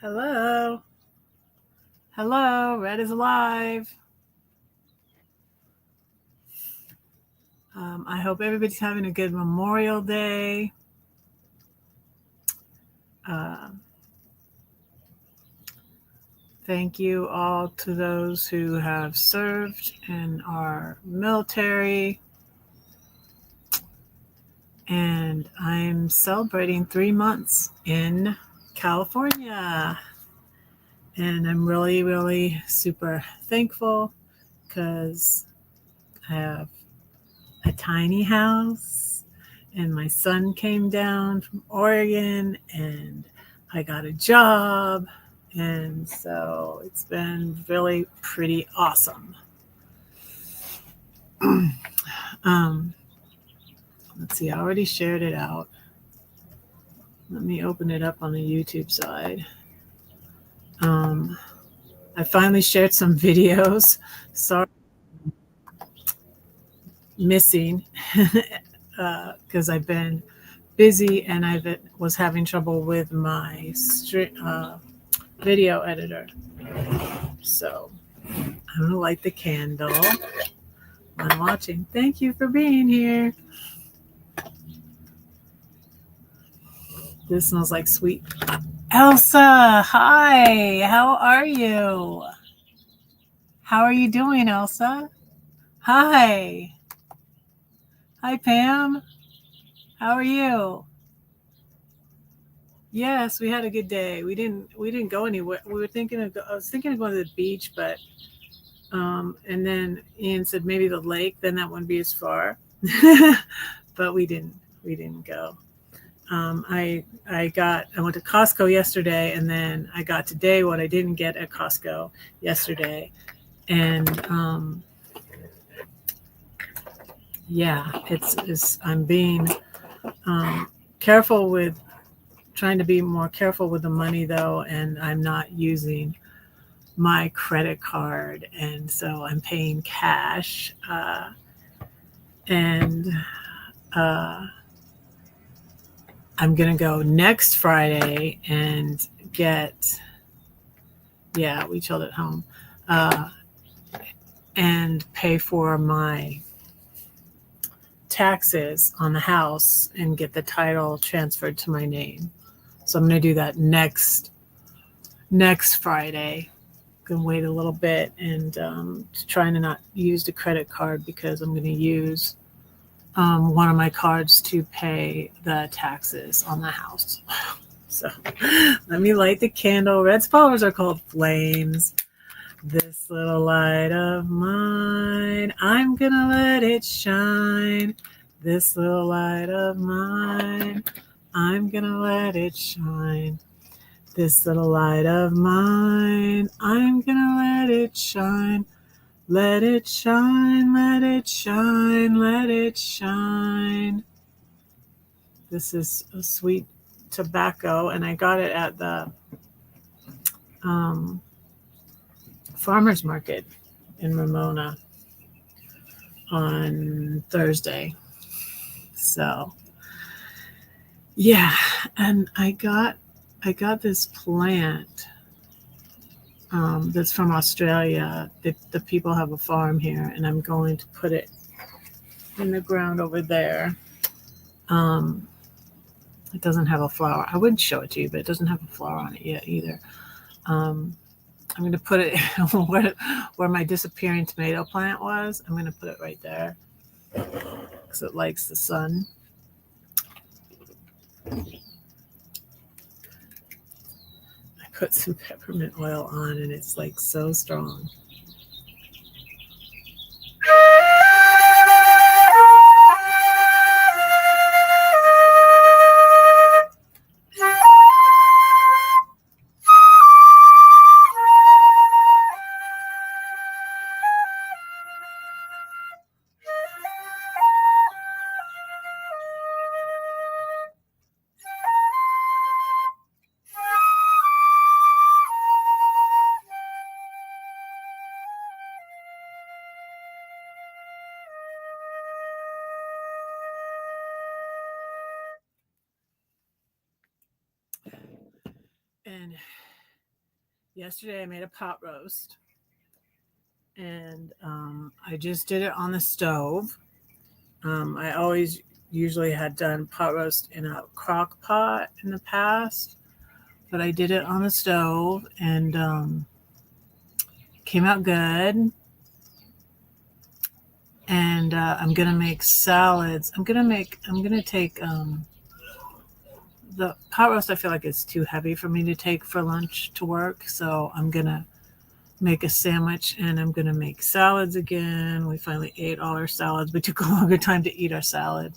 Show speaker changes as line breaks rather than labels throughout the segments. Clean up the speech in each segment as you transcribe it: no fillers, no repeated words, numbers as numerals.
Hello. Hello. Red is alive. I hope everybody's having a good Memorial Day. Uh, Thank you all to those who have served in our military. And I'm celebrating 3 months in California. And I'm really, really super thankful because I have a tiny house, and my son came down from Oregon, and I got a job. And so it's been really pretty awesome. um, let's see, I already shared it out. Let me open it up on the YouTube side. Um, I finally shared some videos. Sorry, missing because I've been busy and I was having trouble with my video editor. So I'm gonna light the candle. I'm watching. Thank you for being here. This smells like sweet. Elsa, hi. How are you? How are you doing, Elsa? Hi. Hi, Pam. How are you? Yes, we had a good day. We didn't go anywhere. I was thinking of going to the beach, but and then Ian said maybe the lake. Then that wouldn't be as far. But we didn't go. I went to Costco yesterday, and then I got today what I didn't get at Costco yesterday, and yeah, it's I'm being careful with trying to be more careful with the money though, and I'm not using my credit card, and so I'm paying cash, and uh, I'm gonna go next Friday and get. Yeah, we chilled at home, uh, and pay for my taxes on the house and get the title transferred to my name. So I'm going to do that next Friday. Can wait a little bit and trying to not use the credit card because I'm going to use one of my cards to pay the taxes on the house. So let me light the candle. Red flowers are called flames. This little light of mine, I'm gonna let it shine. This little light of mine, I'm gonna let it shine. This little light of mine, I'm gonna let it shine. Let it shine, let it shine, let it shine. This is a sweet tobacco, and I got it at the um, farmer's market in Ramona on Thursday. So yeah, and I got this plant that's from Australia. The people have a farm here, and I'm going to put it in the ground over there. Um, it doesn't have a flower. I wouldn't show it to you, but it doesn't have a flower on it yet either. Um, I'm going to put it where my disappearing tomato plant was. I'm going to put it right there because it likes the sun. I put some peppermint oil on, and it's like so strong. And Yesterday I made a pot roast, and I just did it on the stove. I always usually had done pot roast in a crock pot in the past, but I did it on the stove, and came out good. And I'm gonna make salads. I'm gonna take the pot roast. I feel like it's too heavy for me to take for lunch to work, so I'm gonna make a sandwich, and I'm gonna make salads again. We finally ate all our salads. We took a longer time to eat our salad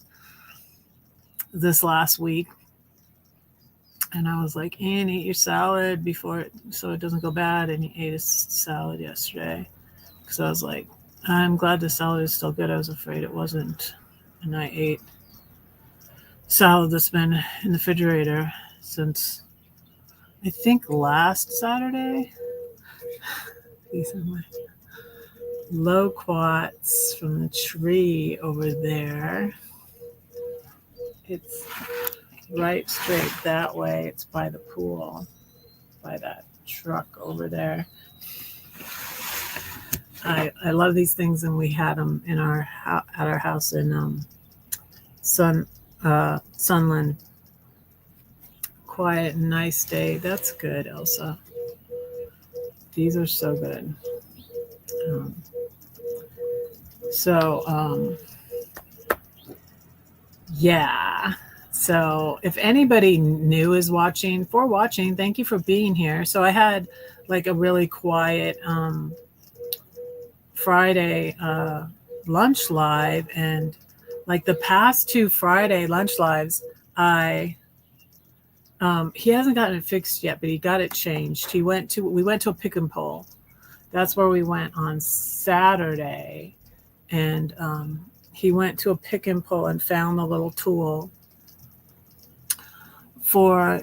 this last week, and I was like, Ian, eat your salad before so it doesn't go bad. And he ate his salad yesterday, because I was like, I'm glad the salad is still good. I was afraid it wasn't. And I ate salad that's been in the refrigerator since, I think, last Saturday. These are my loquats from the tree over there. It's right straight that way. It's by the pool, by that truck over there. I love these things, and we had them in at our house in Sunland. Quiet and nice day. That's good, Elsa. These are so good. Yeah. So if anybody new is watching, thank you for being here. So I had like a really quiet Friday lunch live, and like the past 2 Friday lunch lives, he hasn't gotten it fixed yet, but he got it changed. We went to a pick and pull. That's where we went on Saturday, and he went to a pick and pull and found the little tool for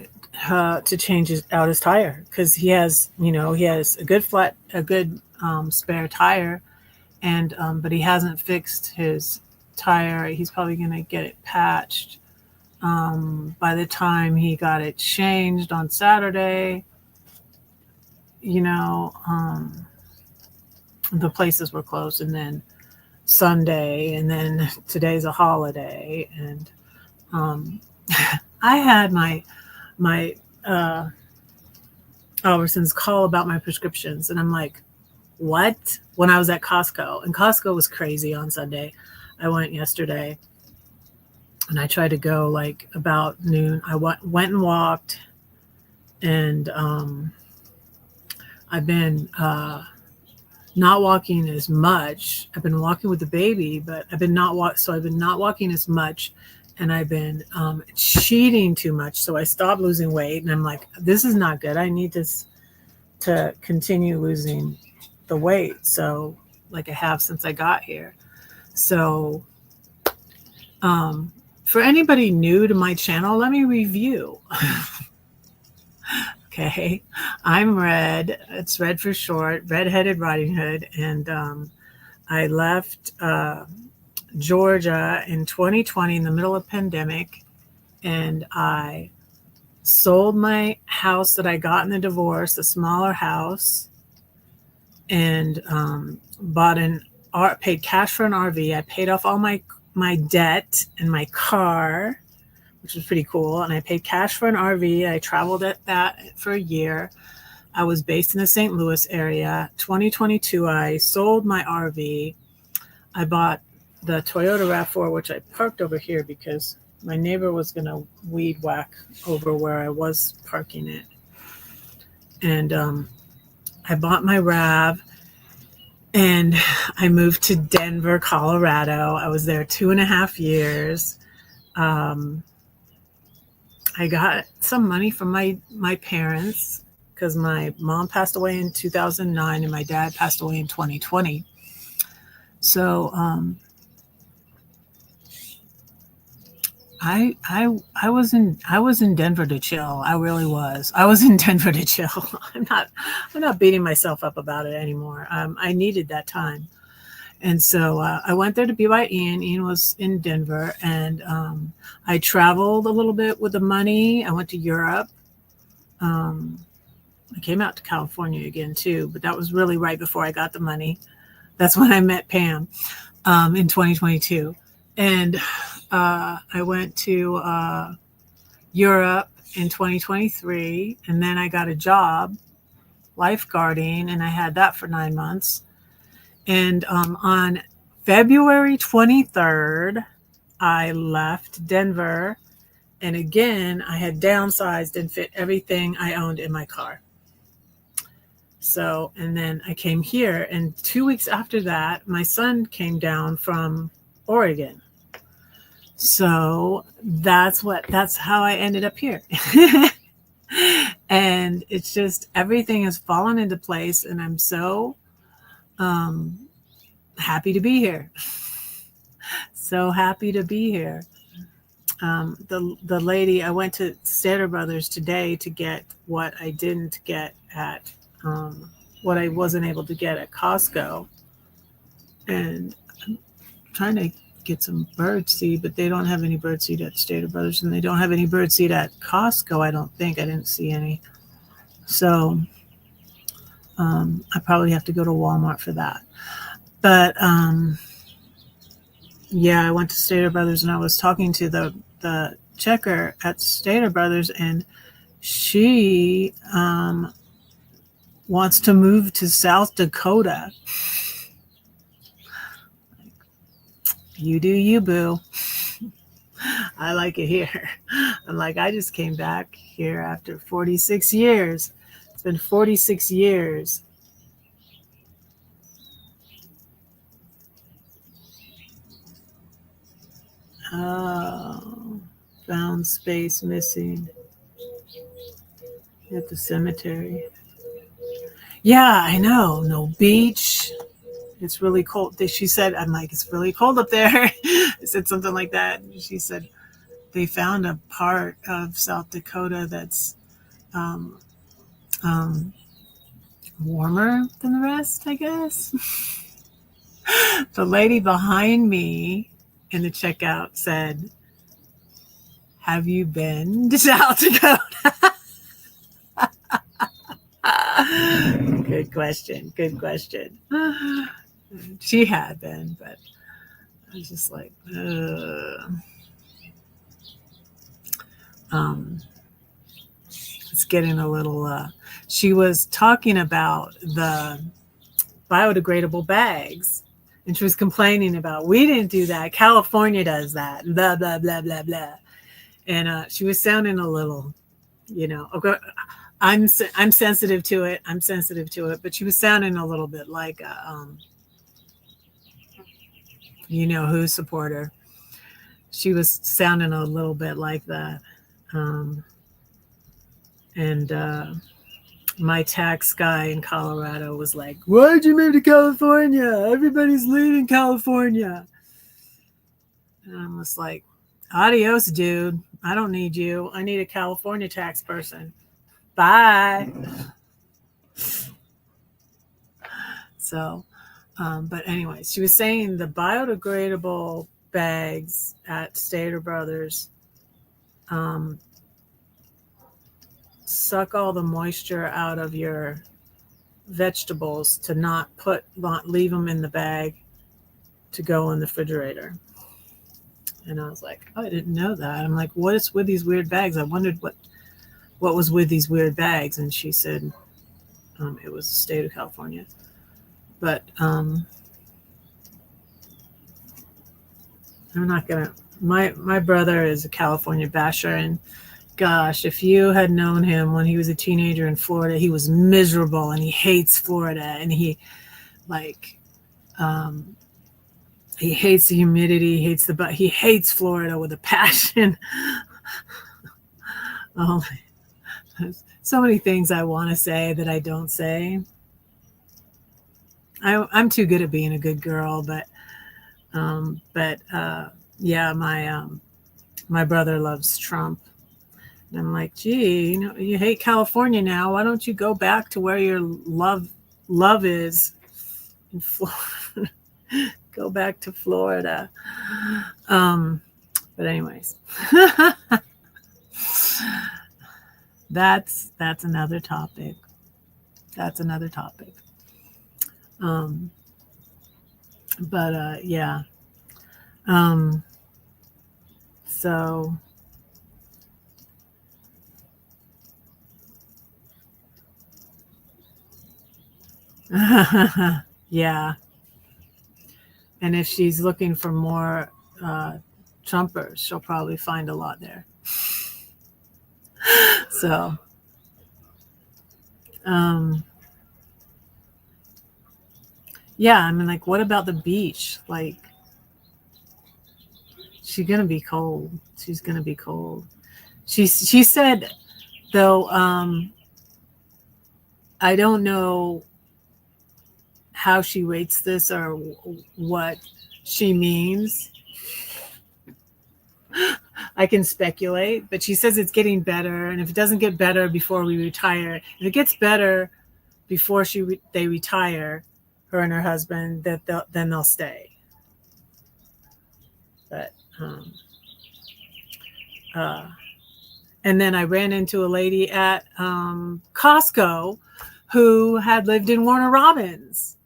to change out his tire, because he has a good spare tire, and but he hasn't fixed his tire. He's probably going to get it patched by the time he got it changed on Saturday. The places were closed, and then Sunday, and then today's a holiday, and I had my Albertsons call about my prescriptions, and I'm like, what? When I was at Costco, and Costco was crazy on Sunday. I went yesterday, and I tried to go like about noon. I went and walked, and I've been not walking as much. I've been walking with the baby, but I've been not walking as much, and I've been cheating too much. So I stopped losing weight, and I'm like, this is not good. I need this to continue losing the weight. So like I have since I got here. So for anybody new to my channel, let me review. Okay, I'm Red. It's Red for short, Red-Headed Riding Hood. And I left Georgia in 2020 in the middle of pandemic, and I sold my house that I got in the divorce, a smaller house, and paid cash for an RV. I paid off all my debt and my car, which was pretty cool. And I paid cash for an RV. I traveled at that for a year. I was based in the St. Louis area. 2022, I sold my RV. I bought the Toyota RAV4, which I parked over here because my neighbor was going to weed whack over where I was parking it. And I bought my RAV, and I moved to Denver, Colorado. I was there 2.5 years. I got some money from my parents, because my mom passed away in 2009 and my dad passed away in 2020. So I was in Denver to chill. I really was. I was in Denver to chill. I'm not beating myself up about it anymore. I needed that time. And so I went there to be by Ian. Ian was in Denver, and I traveled a little bit with the money. I went to Europe I came out to California again too, but that was really right before I got the money. That's when I met Pam in 2022. And I went to Europe in 2023, and then I got a job lifeguarding, and I had that for 9 months. And on February 23rd, I left Denver, and again, I had downsized and fit everything I owned in my car. So, and then I came here, and 2 weeks after that, my son came down from Oregon. So that's how I ended up here. And it's just, everything has fallen into place, and I'm so happy to be here. So happy to be here. The lady, I went to Stater Brothers today to get what I didn't get at, what I wasn't able to get at Costco. And I'm trying to get some birdseed, but they don't have any birdseed at Stater Brothers, and they don't have any birdseed at Costco, I don't think. I didn't see any. So I probably have to go to Walmart for that. But yeah, I went to Stater Brothers, and I was talking to the checker at Stater Brothers, and she wants to move to South Dakota. You do you, boo. I like it here. I'm like, I just came back here after 46 years. It's been 46 years. Oh, found space missing at the cemetery. Yeah, I know. No beach. It's really cold. She said, I'm like, it's really cold up there. I said something like that. She said they found a part of South Dakota that's warmer than the rest, I guess. The lady behind me in the checkout said, have you been to South Dakota? Good question. Good question. She had been, but I was just like, it's getting a little, she was talking about the biodegradable bags, and she was complaining about, we didn't do that. California does that, blah, blah, blah, blah, blah. And she was sounding a little, I'm sensitive to it. I'm sensitive to it, but she was sounding a little bit like, who supporter. She was sounding a little bit like that. And my tax guy in Colorado was like, why'd you move to California? Everybody's leaving California. And I'm just like, adios, dude. I don't need you. I need a California tax person. Bye. So, but anyways, she was saying the biodegradable bags at Stater Brothers suck all the moisture out of your vegetables to not leave them in the bag to go in the refrigerator. And I was like, oh, I didn't know that. I'm like, what is with these weird bags? I wondered what was with these weird bags. And she said it was the state of California. But I'm not going to, my brother is a California basher, and gosh, if you had known him when he was a teenager in Florida, he was miserable, and he hates Florida, and he hates the humidity, he hates Florida with a passion. Oh, there's so many things I want to say that I don't say. I'm too good at being a good girl, but yeah, my brother loves Trump. And I'm like, gee, you hate California now. Why don't you go back to where your love is in Florida? Go back to Florida. But anyways, that's another topic. that's another topic. Um, but yeah. Um, so yeah. And if she's looking for more uh, Trumpers, she'll probably find a lot there. So, um, yeah, I mean, like, what about the beach? Like, she's gonna be cold. She's gonna be cold. She said though, I don't know how she rates this or what she means. I can speculate, but she says it's getting better, and if it doesn't get better before we retire, if it gets better before they retire, her and her husband, then they'll stay. But uh, and then I ran into a lady at Costco who had lived in Warner Robins.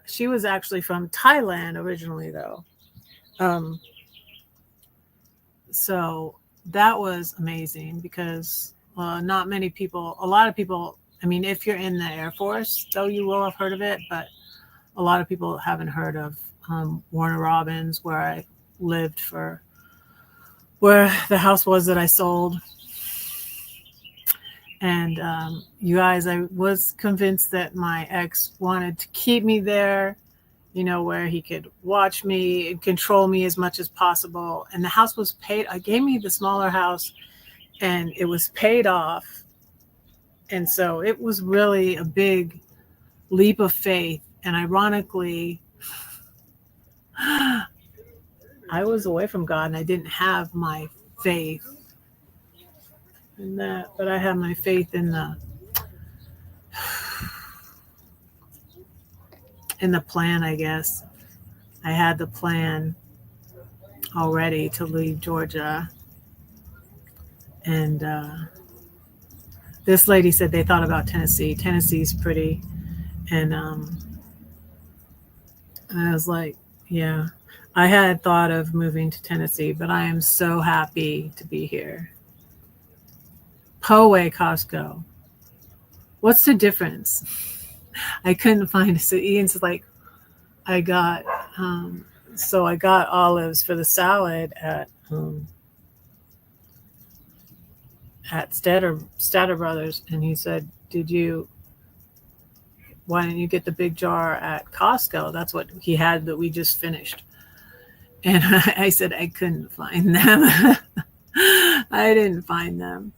She was actually from Thailand originally, though. Um, so that was amazing because not many people, a lot of people, I mean, if you're in the Air Force, though, you will have heard of it, but a lot of people haven't heard of Warner Robins, where I lived where the house was that I sold. And you guys, I was convinced that my ex wanted to keep me there, where he could watch me and control me as much as possible. And the house was paid. I gave me the smaller house and it was paid off. And so it was really a big leap of faith. And ironically, I was away from God and I didn't have my faith in that, but I had my faith in the plan, I guess. I had the plan already to leave Georgia. And this lady said they thought about Tennessee. Tennessee's pretty. And I was like, yeah, I had thought of moving to Tennessee, but I am so happy to be here. Poway Costco. What's the difference? I couldn't find it. So Ian's like, I got olives for the salad at Statter Brothers, and he said, why didn't you get the big jar at Costco? That's what he had that we just finished. And I said I couldn't find them. I didn't find them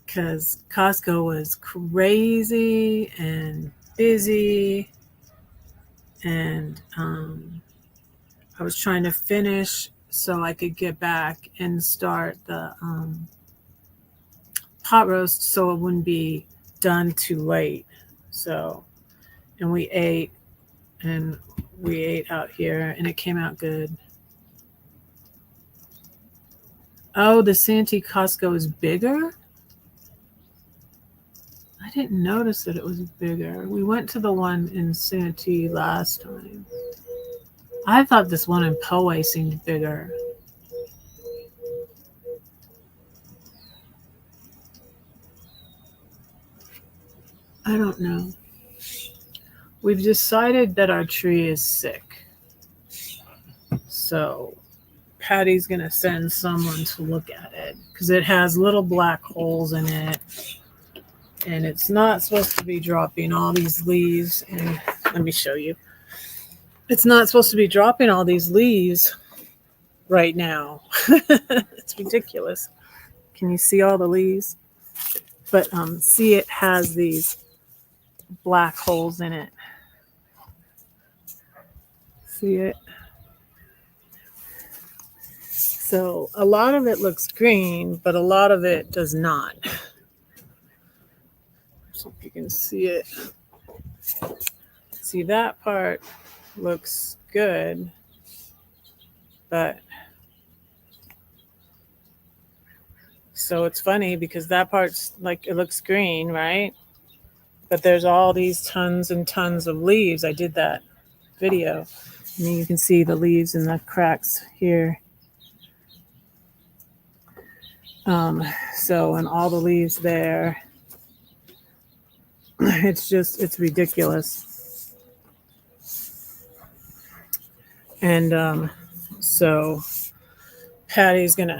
because Costco was crazy and busy, and I was trying to finish so I could get back and start the pot roast so it wouldn't be done too late. So, and we ate out here and it came out good. Oh, the Santee Costco is bigger? I didn't notice that it was bigger. We went to the one in Santee last time. I thought this one in Poway seemed bigger. I don't know. We've decided that our tree is sick. So Patty's going to send someone to look at it because it has little black holes in it. And it's not supposed to be dropping all these leaves. And let me show you. It's not supposed to be dropping all these leaves right now. It's ridiculous. Can you see all the leaves? But see, it has these black holes in it. See it? So a lot of it looks green, but a lot of it does not. So if you can see it. See, that part looks good, but So it's funny because that part's like, it looks green, right? But there's all these tons and tons of leaves. I did that video. And you can see the leaves and the cracks here. So, and all the leaves there. It's ridiculous. And so Patty's going to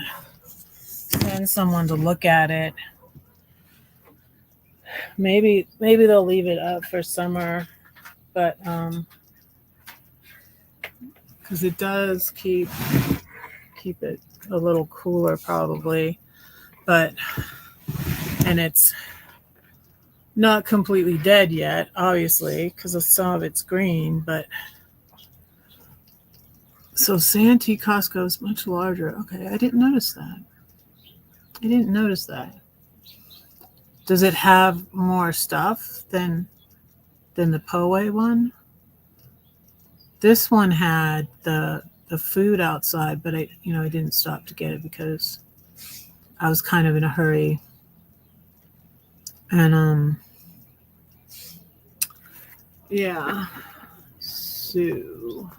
send someone to look at it. Maybe they'll leave it up for summer, but because it does keep it a little cooler probably, and it's not completely dead yet, obviously, because some of it's green, but so Santee Costco is much larger. Okay, I didn't notice that. Does it have more stuff than the Poway one? This one had the food outside, but I didn't stop to get it because I was kind of in a hurry. And yeah. So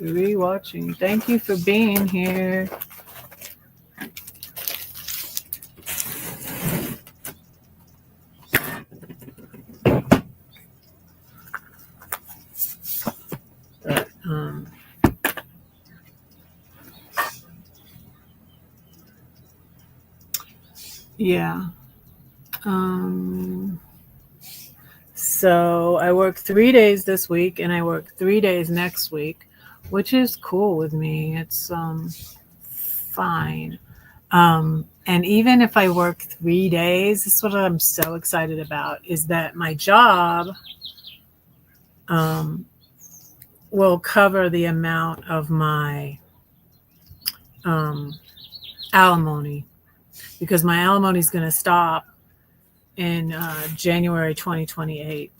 rewatching. Thank you for being here. But, yeah. So I work 3 days this week and I work 3 days next week, which is cool with me. It's fine. And even if I work 3 days, this is what I'm so excited about, is that my job will cover the amount of my alimony, because my alimony is going to stop in January 2028.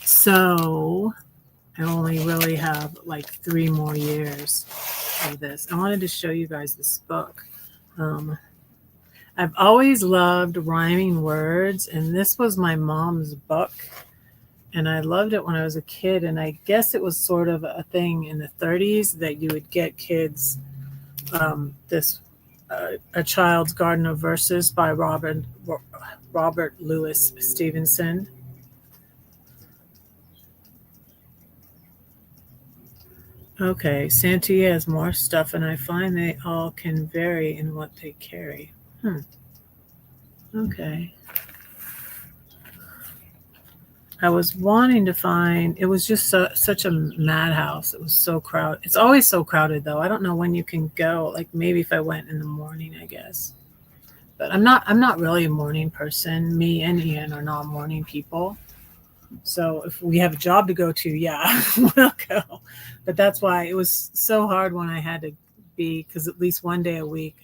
So I only really have like 3 more years of this. I wanted to show you guys this book. I've always loved rhyming words, and this was my mom's book, and I loved it when I was a kid. And I guess it was sort of a thing in the 30s that you would get kids A Child's Garden of Verses by Robert Louis Stevenson. Okay, Santee has more stuff, and I find they all can vary in what they carry. Okay. I was wanting to find, it was just such a madhouse. It was so crowded. It's always so crowded, though. I don't know when you can go. Like maybe if I went in the morning, I guess. But I'm not really a morning person. Me and Ian are not morning people. So if we have a job to go to, yeah, we'll go. But that's why it was so hard when I had to be, because at least one day a week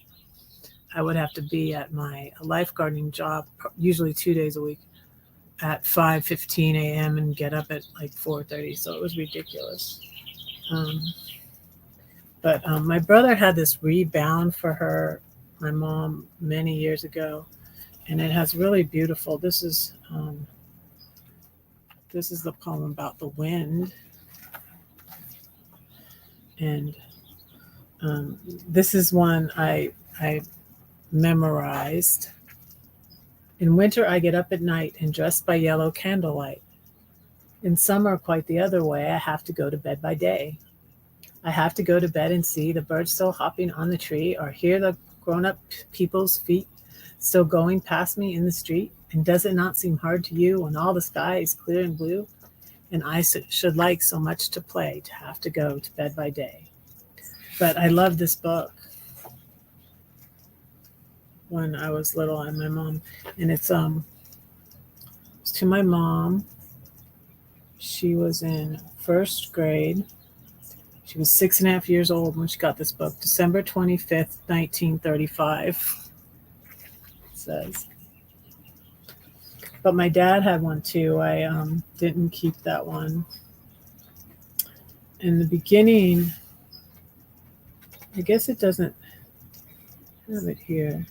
I would have to be at my lifeguarding job, usually 2 days a week, at 5:15 a.m. and get up at like 4:30. So it was ridiculous. But my brother had this rebound for my mom, many years ago, and it has really beautiful. This is the poem about the wind, and this is one I memorized. In winter, I get up at night and dressed by yellow candlelight. In summer, quite the other way, I have to go to bed by day. I have to go to bed and see the birds still hopping on the tree, or hear the grown-up people's feet still going past me in the street. And does it not seem hard to you when all the sky is clear and blue? And I should like so much to play, to have to go to bed by day. But I love this book. When I was little, and my mom, and it's to my mom. She was in first grade. She was 6.5 years old when she got this book. December 25th, 1935. It says, But my dad had one too. I didn't keep that one. In the beginning, I guess it doesn't have it here.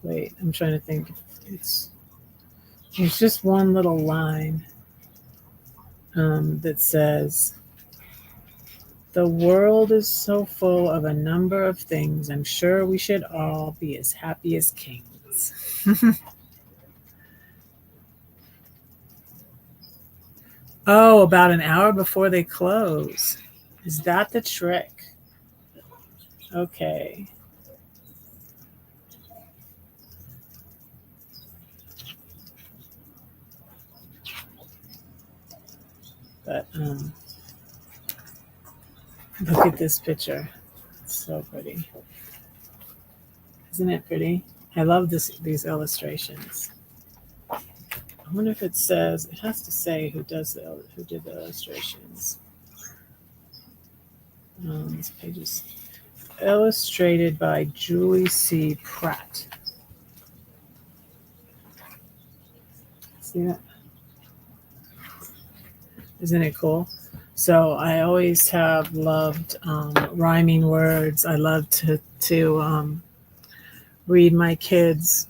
Wait, I'm trying to think. It's just one little line that says, "The world is so full of a number of things. I'm sure we should all be as happy as kings." Oh, about an hour before they close. Is that the trick? Okay. But look at this picture. It's so pretty. Isn't it pretty? I love these illustrations. I wonder if it says, it has to say who did the illustrations. This page is illustrated by Julie C. Pratt. See that? Isn't it cool? So I always have loved rhyming words. I love to read my kids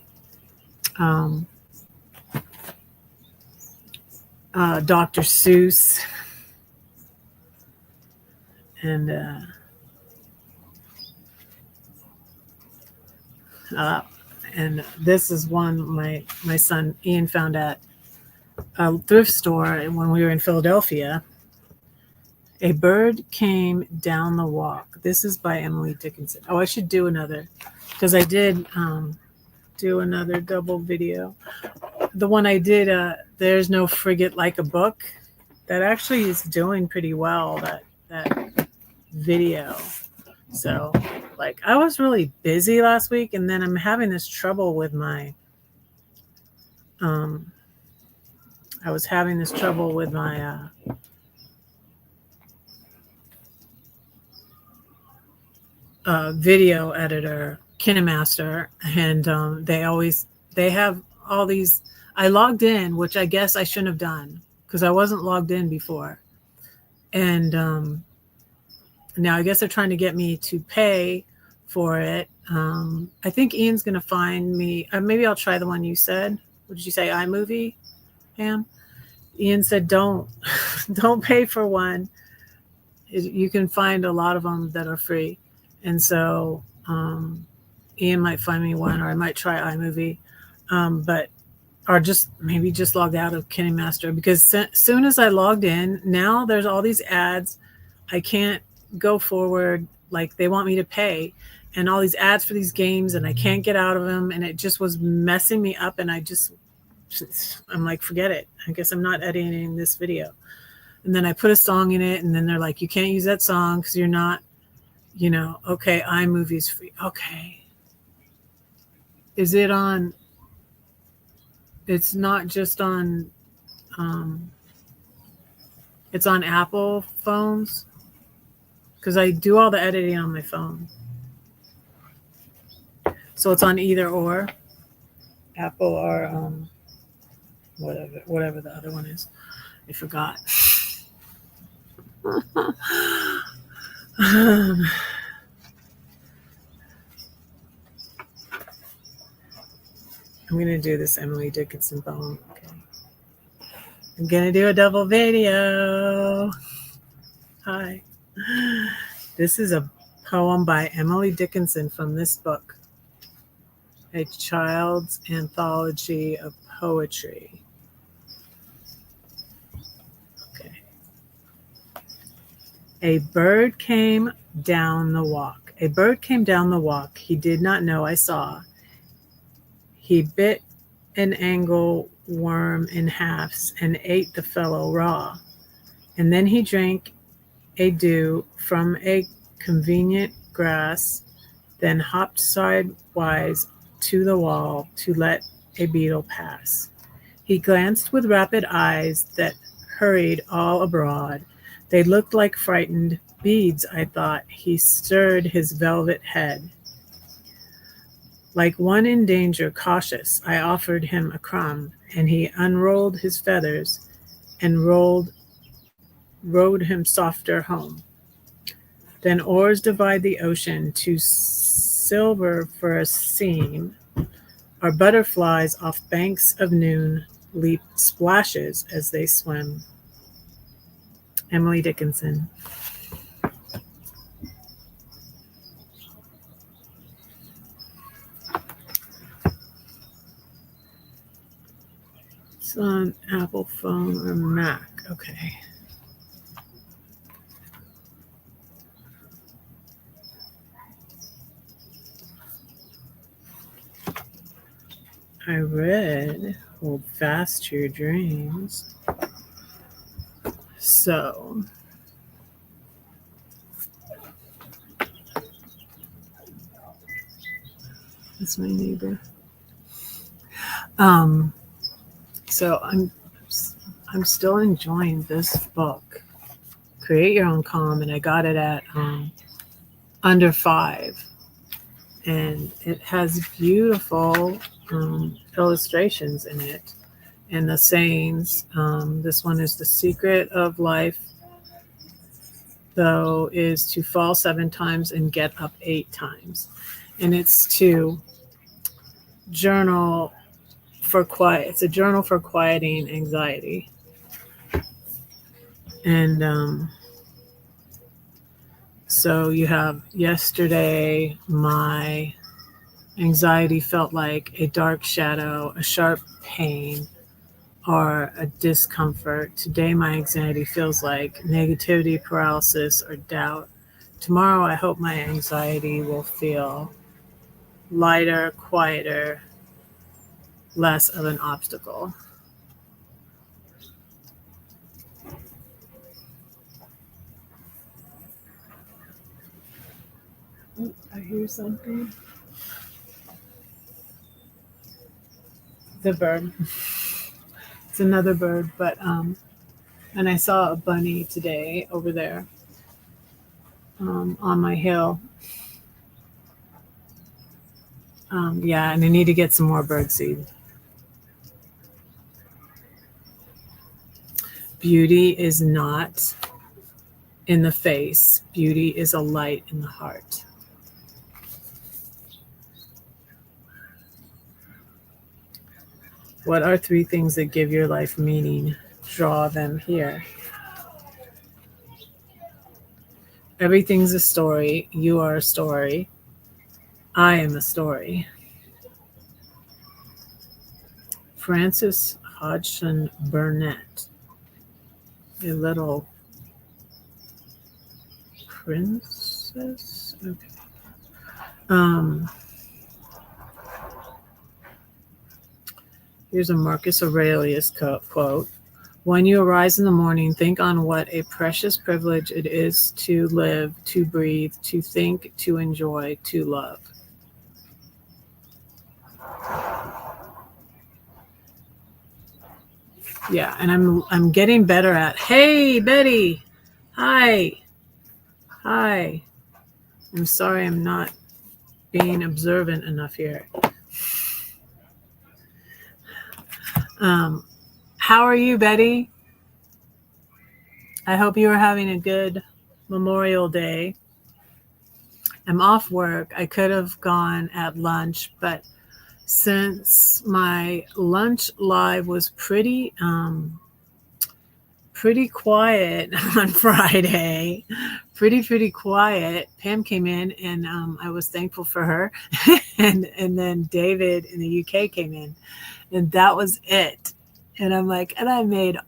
Dr. Seuss and this is one my son Ian found at a thrift store when we were in Philadelphia. A bird came down the walk. This is by Emily Dickinson. Oh, I should do another, because I did do another double video. The one I did, There's No Frigate Like a Book, that actually is doing pretty well, that video. So, like, I was really busy last week, and then I'm having this trouble with my I was having this trouble with my video editor, KineMaster, and they have all these. I logged in, which I guess I shouldn't have done because I wasn't logged in before, and now I guess they're trying to get me to pay for it. I think Ian's going to find me. Maybe I'll try the one you said. What did you say, iMovie, Pam? Ian said don't pay for one. You can find a lot of them that are free. And so Ian might find me one, or I might try iMovie, or maybe just log out of KineMaster, because soon as I logged in, now there's all these ads. I can't go forward. Like, they want me to pay, and all these ads for these games, and I can't get out of them. And it just was messing me up. And I'm like, forget it. I guess I'm not editing this video. And then I put a song in it, and then they're like, you can't use that song because you're not, okay, iMovie's free. Okay. Is it on? It's not just on, it's on Apple phones, because I do all the editing on my phone. So it's on either or, Apple or whatever the other one is. I forgot. I'm going to do this Emily Dickinson poem. Okay. I'm going to do a double video. Hi. This is a poem by Emily Dickinson from this book, A Child's Anthology of Poetry. Okay. A bird came down the walk. A bird came down the walk. He did not know I saw. He bit an angle worm in halves and ate the fellow raw. And then he drank a dew from a convenient grass, then hopped sidewise to the wall to let a beetle pass. He glanced with rapid eyes that hurried all abroad. They looked like frightened beads, I thought. He stirred his velvet head. Like one in danger, cautious, I offered him a crumb, and he unrolled his feathers and rowed him softer home. Then oars divide the ocean to silver for a seam. Our butterflies off banks of noon leap splashes as they swim. Emily Dickinson. It's on Apple phone or Mac. Okay. I read Hold Fast to Your Dreams. So, that's my neighbor. So I'm still enjoying this book, Create Your Own Calm, and I got it at under 5, and it has beautiful illustrations in it and the sayings. This one is: the secret of life, though, is to fall 7 times and get up 8 times. And it's to journal for quiet. It's a journal for quieting anxiety. And so you have: yesterday, my anxiety felt like a dark shadow, a sharp pain, or a discomfort. Today, my anxiety feels like negativity, paralysis, or doubt. Tomorrow, I hope my anxiety will feel lighter, quieter, less of an obstacle. Oh, I hear something. The bird. It's another bird, but and I saw a bunny today over there on my hill. Yeah, and I need to get some more birdseed. Beauty is not in the face. Beauty is a light in the heart. What are 3 things that give your life meaning? Draw them here. Everything's a story. You are a story. I am a story. Frances Hodgson Burnett. A Little Princess? Okay. Here's a Marcus Aurelius quote. When you arise in the morning, think on what a precious privilege it is to live, to breathe, to think, to enjoy, to love. Yeah, and I'm getting better at, hey, Betty, hi. I'm sorry I'm not being observant enough here. How are you, Betty? I hope you are having a good Memorial Day. I'm off work. I could have gone at lunch, but since my lunch live was pretty quiet on Friday, pretty quiet. Pam came in, and I was thankful for her, and then David in the UK came in, and that was it. And I'm like, and I made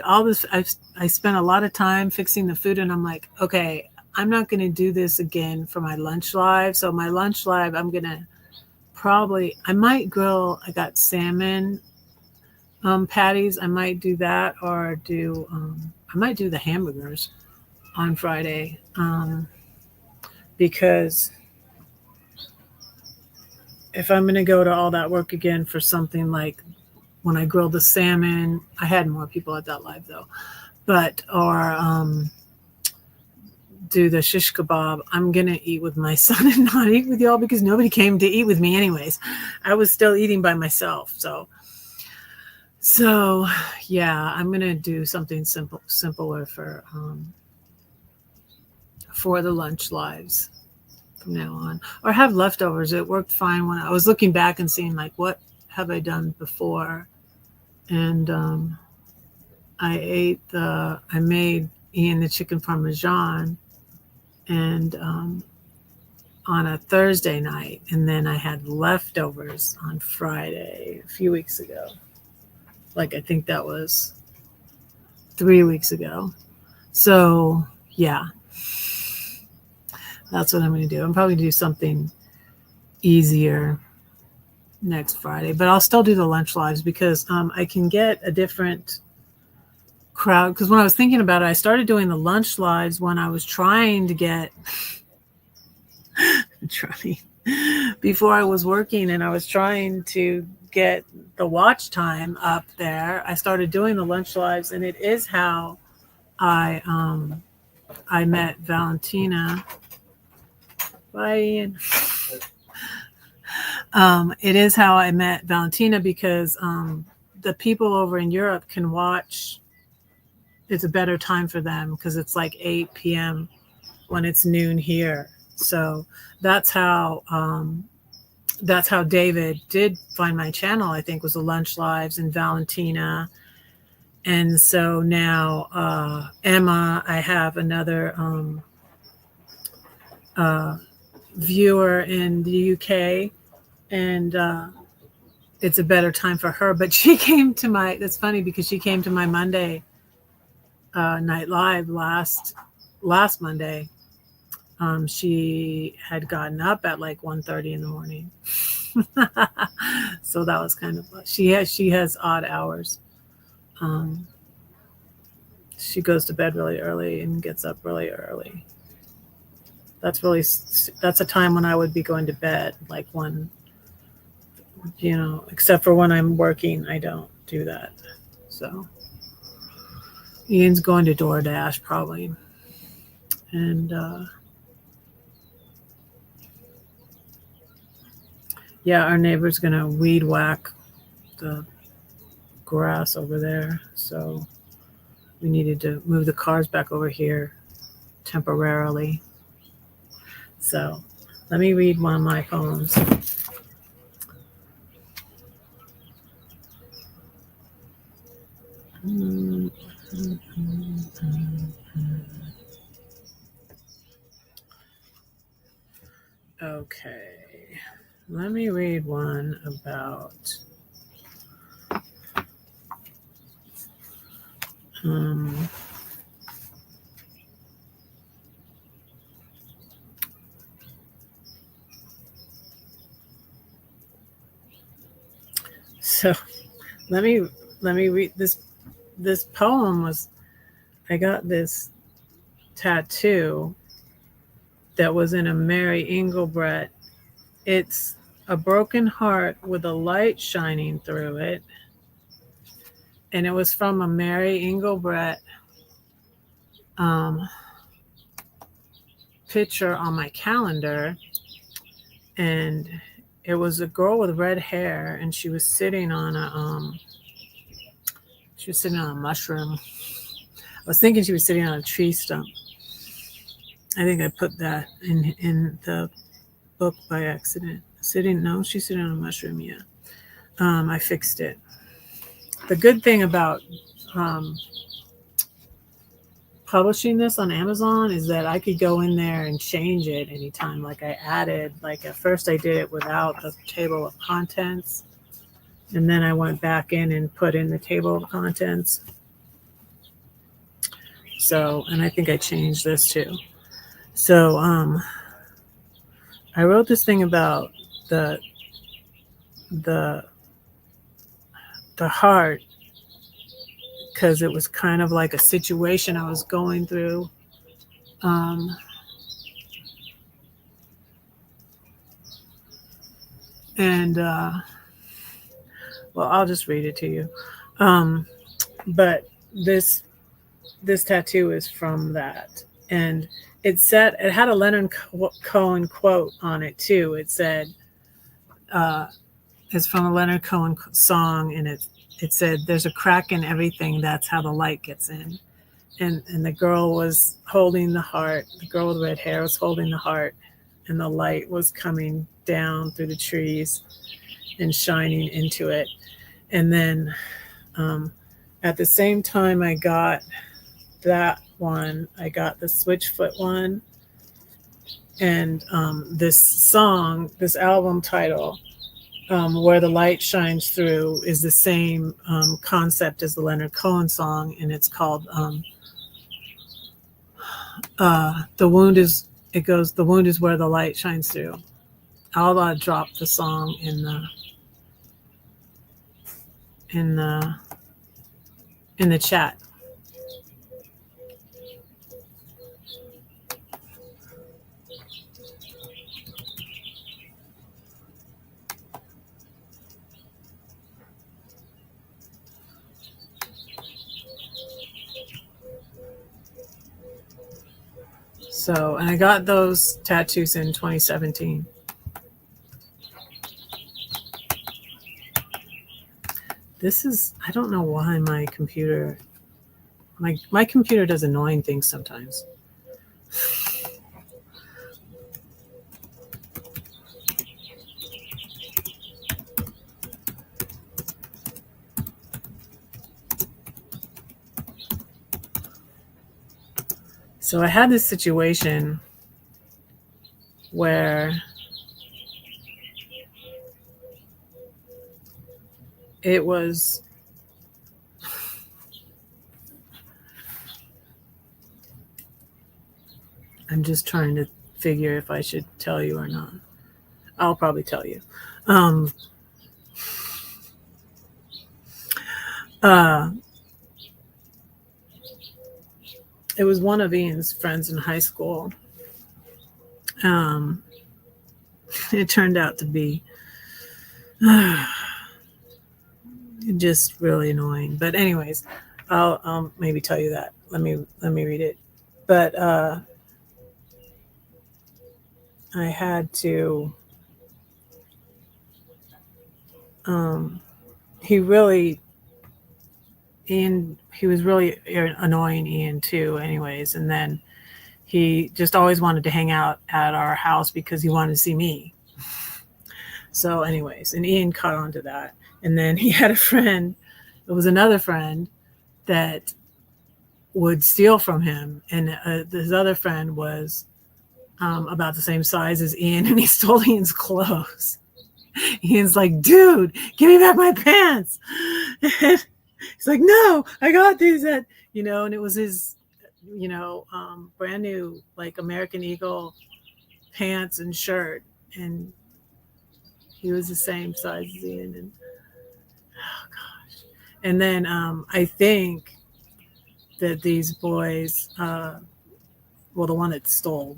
all this. I spent a lot of time fixing the food, and I'm like, okay, I'm not going to do this again for my lunch live. So my lunch live, I'm going to I might grill. I got salmon patties. I might do that, or I might do the hamburgers on Friday, because if I'm going to go to all that work again for something like when I grilled the salmon, I had more people at that live though, or do the shish kebab, I'm going to eat with my son and not eat with y'all because nobody came to eat with me anyways. I was still eating by myself. So yeah, I'm going to do something simpler for the lunch lives from now on, or have leftovers. It worked fine when I was looking back and seeing like, what have I done before? And I made Ian the chicken parmesan and on a Thursday night, and then I had leftovers on Friday a few weeks ago. Like I think that was 3 weeks ago. So yeah, that's what I'm going to do. I'm probably going to do something easier next Friday, but I'll still do the lunch lives because I can get a different crowd. Because when I was thinking about it, I started doing the lunch lives when I was trying to get before I was working, and I was trying to get the watch time up there. I started doing the lunch lives, and it is how I met Valentina. Bye, Ian. It is how I met Valentina because the people over in Europe can watch. It's a better time for them because it's like 8 p.m. when it's noon here. So that's how David did find my channel. I think was the lunch lives and Valentina. And so now Emma, I have another viewer in the UK, and it's a better time for her. But she came to that's funny because she came to my Monday night live last Monday. She had gotten up at like 1:30 in the morning. So that was kind of, she has odd hours. She goes to bed really early and gets up really early. That's a time when I would be going to bed, like when, except for when I'm working, I don't do that. So Ian's going to DoorDash probably. And yeah, our neighbor's going to weed whack the grass over there. So we needed to move the cars back over here temporarily. So let me read one of my poems. Okay, let me read one about so let me read this poem. I got this tattoo that was in a Mary Engelbrett. It's a broken heart with a light shining through it. And it was from a Mary Engelbrett picture on my calendar. And it was a girl with red hair, and she was sitting on a mushroom. I was thinking she was sitting on a tree stump. I think I put that in the book by accident. She's sitting on a mushroom. Yeah. I fixed it. The good thing about publishing this on Amazon is that I could go in there and change it anytime. Like I added, like at first I did it without the table of contents, and then I went back in and put in the table of contents. So, and I think I changed this too. So I wrote this thing about the heart, because it was kind of like a situation I was going through. Well, I'll just read it to you. But this tattoo is from that. And it had a Leonard Cohen quote on it too. It said, it's from a Leonard Cohen song, and it said, "There's a crack in everything. That's how the light gets in." And the girl was holding the heart. The girl with red hair was holding the heart, and the light was coming down through the trees and shining into it. And then at the same time, I got that one. I got the Switchfoot one, and this song, this album title, Where the Light Shines Through, is the same concept as the Leonard Cohen song, and it's called The Wound Is, it goes, "The wound is where the light shines through." I'll drop the song in the in the chat. So, and I got those tattoos in 2017. This is, I don't know why my computer does annoying things sometimes. So I had this situation where it was, I'm just trying to figure if I should tell you or not. I'll probably tell you. It was one of Ian's friends in high school. It turned out to be just really annoying. But anyways, I'll maybe tell you that. Let me read it. But I had to. He was really annoying Ian too. Anyways, and then he just always wanted to hang out at our house because he wanted to see me. So, anyways, and Ian caught on to that. And then he had a friend. It was another friend that would steal from him, and his other friend was about the same size as Ian, and he stole Ian's clothes. Ian's like, "Dude, give me back my pants." And he's like, "No, I got these at," and it was his, brand new, like, American Eagle pants and shirt, and he was the same size as Ian. And oh gosh. And then I think that these boys, the one that stole,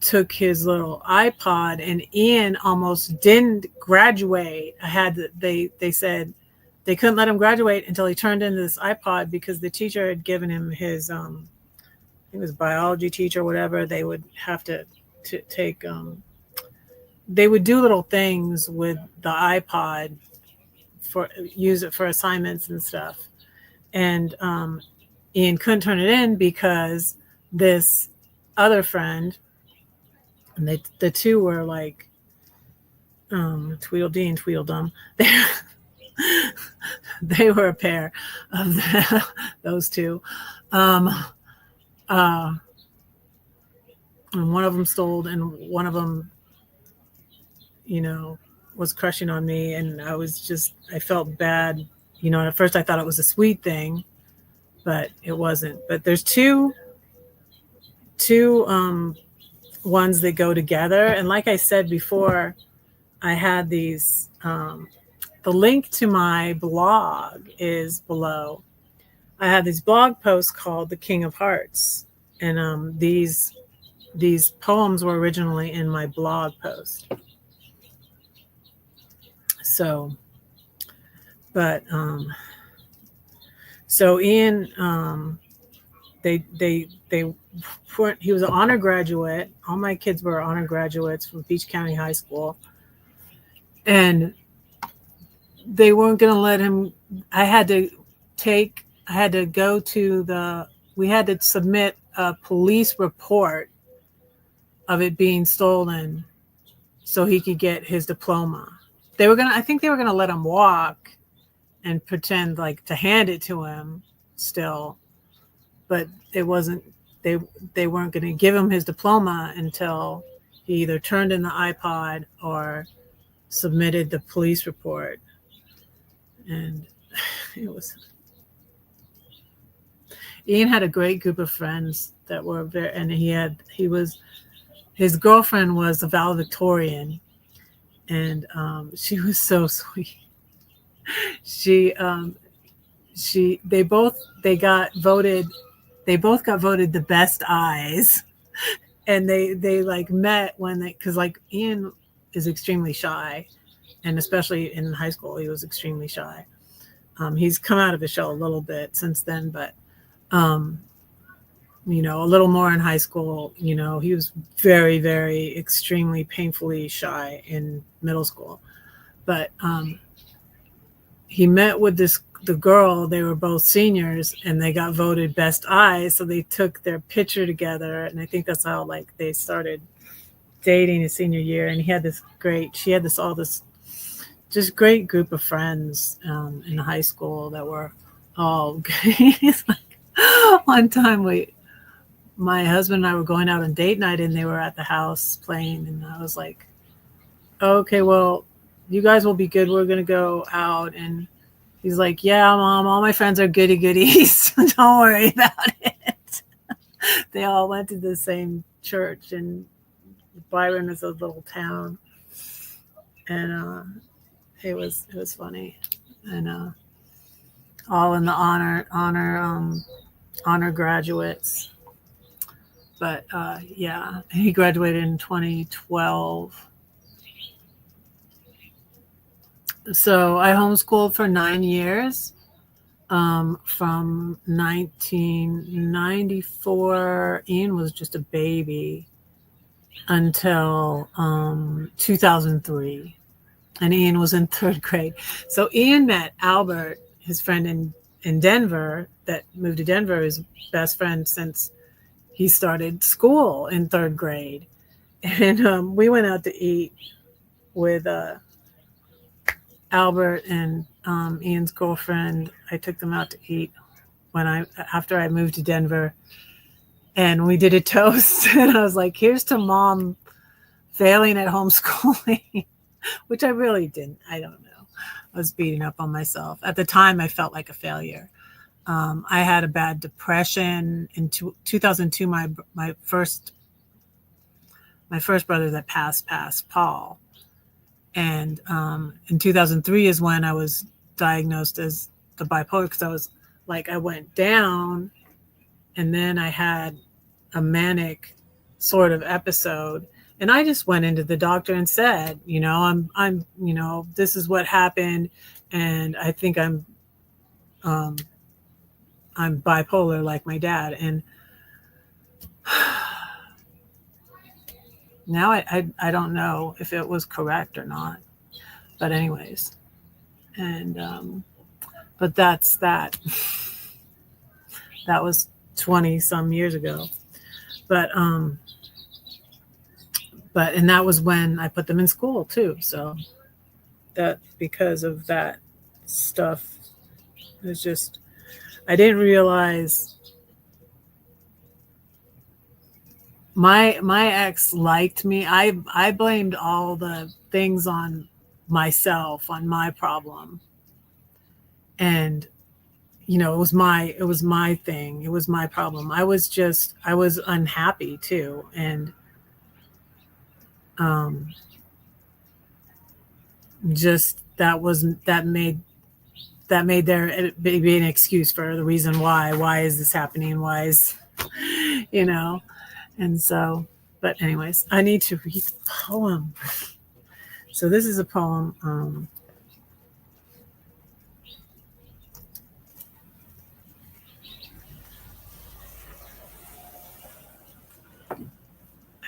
took his little iPod, and Ian almost didn't graduate. They said they couldn't let him graduate until he turned in this iPod because the teacher had given him his, I think it was biology teacher or whatever. They would have to take, they would do little things with the iPod use it for assignments and stuff. And Ian couldn't turn it in because this other friend, and the two were like Tweedledee and Tweedledum. They were a pair of those two. And one of them stole, and one of them, was crushing on me, and I felt bad. At first I thought it was a sweet thing, but it wasn't. But there's two ones that go together. And like I said before, I had these, the link to my blog is below. I had these blog posts called The King of Hearts. And these poems were originally in my blog post. So, but, so Ian, they weren't. He was an honor graduate. All my kids were honor graduates from Beach County High School, and they weren't going to let him. I had to go to we had to submit a police report of it being stolen so he could get his diploma. I think they were gonna let him walk and pretend like to hand it to him still, but it wasn't. They weren't gonna give him his diploma until he either turned in the iPod or submitted the police report. And it was. Ian had a great group of friends that were very, and his girlfriend was a valedictorian, and she was so sweet. She they both got voted the best eyes, and they like met when because like Ian is extremely shy, and especially in high school he was extremely shy. He's come out of his shell a little bit since then, but a little more in high school. He was very, very extremely painfully shy in middle school, but he met with the girl. They were both seniors, and they got voted best eyes. So they took their picture together, and I think that's how like they started dating his senior year. And she had all this just great group of friends in high school that were all great. Like, one time my husband and I were going out on date night, and they were at the house playing, and I was like, okay, well, you guys will be good. We're going to go out. And he's like, yeah, Mom, all my friends are goody goodies. Don't worry about it. They all went to the same church, and Byron is a little town. And it was funny. And all in the honor graduates. But yeah, he graduated in 2012. So I homeschooled for 9 years, from 1994. Ian was just a baby until 2003, and Ian was in third grade. So Ian met Albert, his friend in Denver, that moved to Denver, his best friend since he started school in third grade. And we went out to eat with Albert and Ian's girlfriend. I took them out to eat after I moved to Denver, and we did a toast. And I was like, here's to Mom failing at homeschooling, which I really didn't. I don't know. I was beating up on myself. At the time, I felt like a failure. I had a bad depression. In 2002, my first brother that passed, Paul. And in 2003 is when I was diagnosed as the bipolar, because I went down, and then I had a manic sort of episode, and I just went into the doctor and said, I'm this is what happened, and I think I'm bipolar like my dad. And now I don't know if it was correct or not, but anyways, and but that's that was 20 some years ago. But and that was when I put them in school too. So that, because of that stuff, it's just, I didn't realize my ex liked me. I blamed all the things on myself, on my problem. And it was my thing. It was my problem. I was unhappy too. And just that made there be an excuse for the reason why is this happening? Why is, and so, but anyways, I need to read the poem. So this is a poem.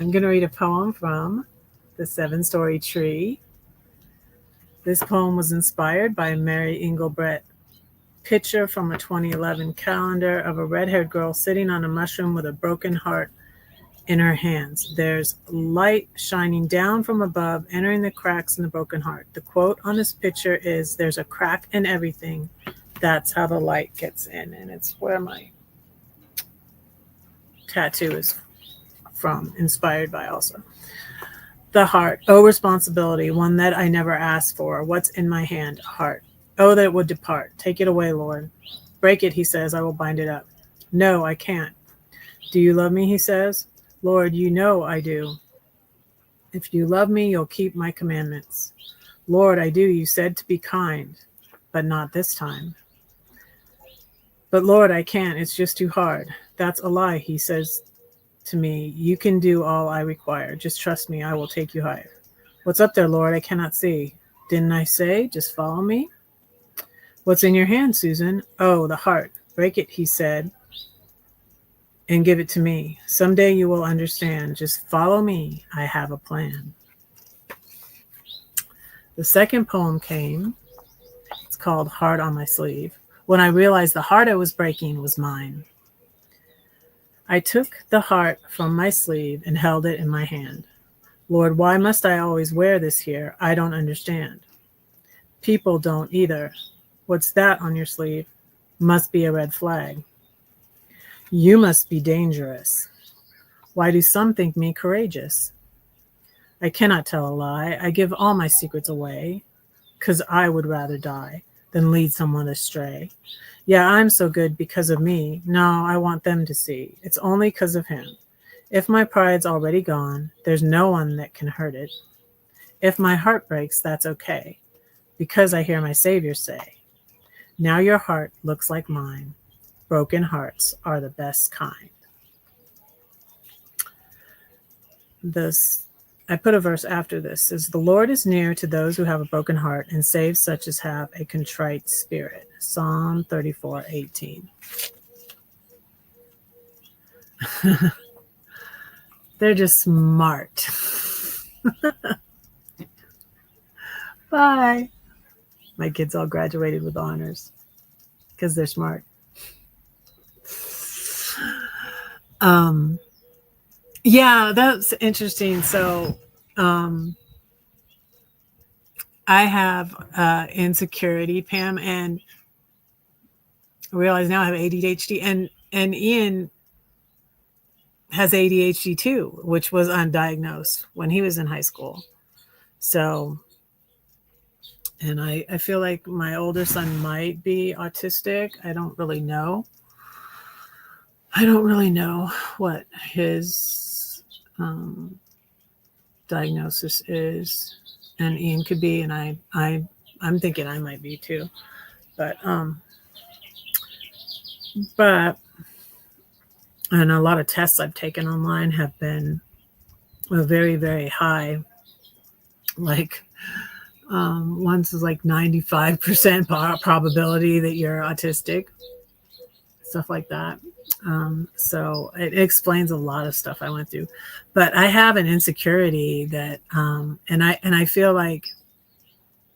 I'm going to read a poem from The Seven-Story Tree. This poem was inspired by Mary Engelbrett picture from a 2011 calendar of a red-haired girl sitting on a mushroom with a broken heart in her hands. There's light shining down from above, entering the cracks in the broken heart. The quote on this picture is, "There's a crack in everything. That's how the light gets in." And it's where my tattoo is from, inspired by also. The heart. Oh, responsibility, one that I never asked for. What's in my hand? A heart. Oh, that it would depart. Take it away, Lord. Break it, he says. I will bind it up. No, I can't. Do you love me, he says. Lord, you know I do. If you love me, you'll keep my commandments. Lord, I do. You said to be kind, but not this time. But Lord, I can't. It's just too hard. That's a lie, he says to me. You can do all I require. Just trust me. I will take you higher. What's up there, Lord? I cannot see. Didn't I say, just follow me? What's in your hand, Susan? Oh, the heart. Break it, he said, and give it to me. Someday you will understand. Just follow me. I have a plan. The second poem came. It's called Heart on My Sleeve. When I realized the heart I was breaking was mine. I took the heart from my sleeve and held it in my hand. Lord, why must I always wear this here? I don't understand. People don't either. What's that on your sleeve? Must be a red flag. You must be dangerous. Why do some think me courageous? I cannot tell a lie. I give all my secrets away, 'cause I would rather die than lead someone astray. Yeah, I'm so good because of me. No, I want them to see. It's only 'cause of him. If my pride's already gone, there's no one that can hurt it. If my heart breaks, that's okay, because I hear my Savior say, now your heart looks like mine. Broken hearts are the best kind. I put a verse after this. Says, the Lord is near to those who have a broken heart and saves such as have a contrite spirit. Psalm 34:18. They're just smart. Bye. My kids all graduated with honors because they're smart. Yeah, that's interesting. So I have insecurity, Pam, and I realize now I have ADHD, and Ian has ADHD too, which was undiagnosed when he was in high school. So, and I feel like my older son might be autistic. I don't really know. I don't really know what his diagnosis is, and Ian could be, and I'm thinking I might be too, but and a lot of tests I've taken online have been very, very high. Like one's is like 95% probability that you're autistic, stuff like that. So it explains a lot of stuff I went through, but I have an insecurity that, and I feel like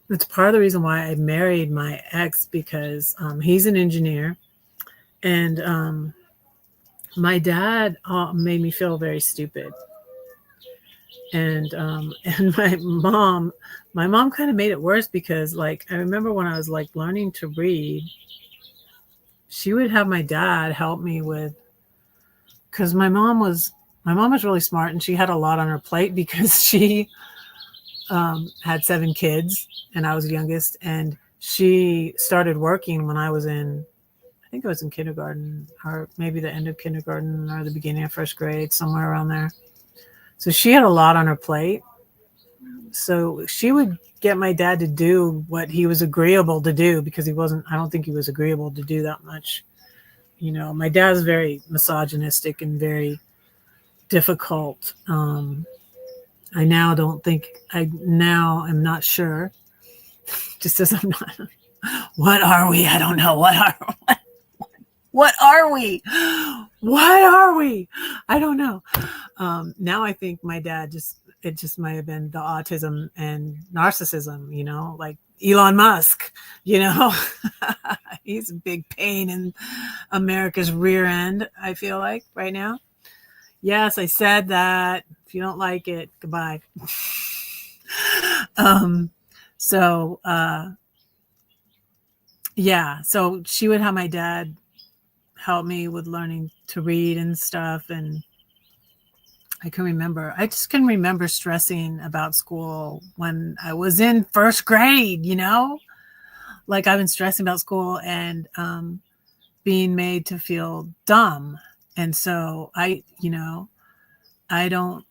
it's part of the reason why I married my ex, because he's an engineer, and my dad made me feel very stupid, and my mom kind of made it worse, because like I remember when I was like learning to read, she would have my dad help me with, because my mom was really smart, and she had a lot on her plate because she had 7 kids and I was the youngest, and she started working when I was I think I was in kindergarten, or maybe the end of kindergarten or the beginning of first grade, somewhere around there. So she had a lot on her plate. So she would get my dad to do what he was agreeable to do, because I don't think he was agreeable to do that much. You know, my dad's very misogynistic and very difficult. I now am not sure. Just as I'm not, what are we? I don't know. What What are we? What are we? I don't know. Now I think my dad it just might have been the autism and narcissism, like Elon Musk, he's a big pain in America's rear end, I feel like right now. Yes, I said that. If you don't like it, goodbye. So yeah, so she would have my dad help me with learning to read and stuff. And I just can remember stressing about school when I was in first grade, like I've been stressing about school and being made to feel dumb. And so I don't,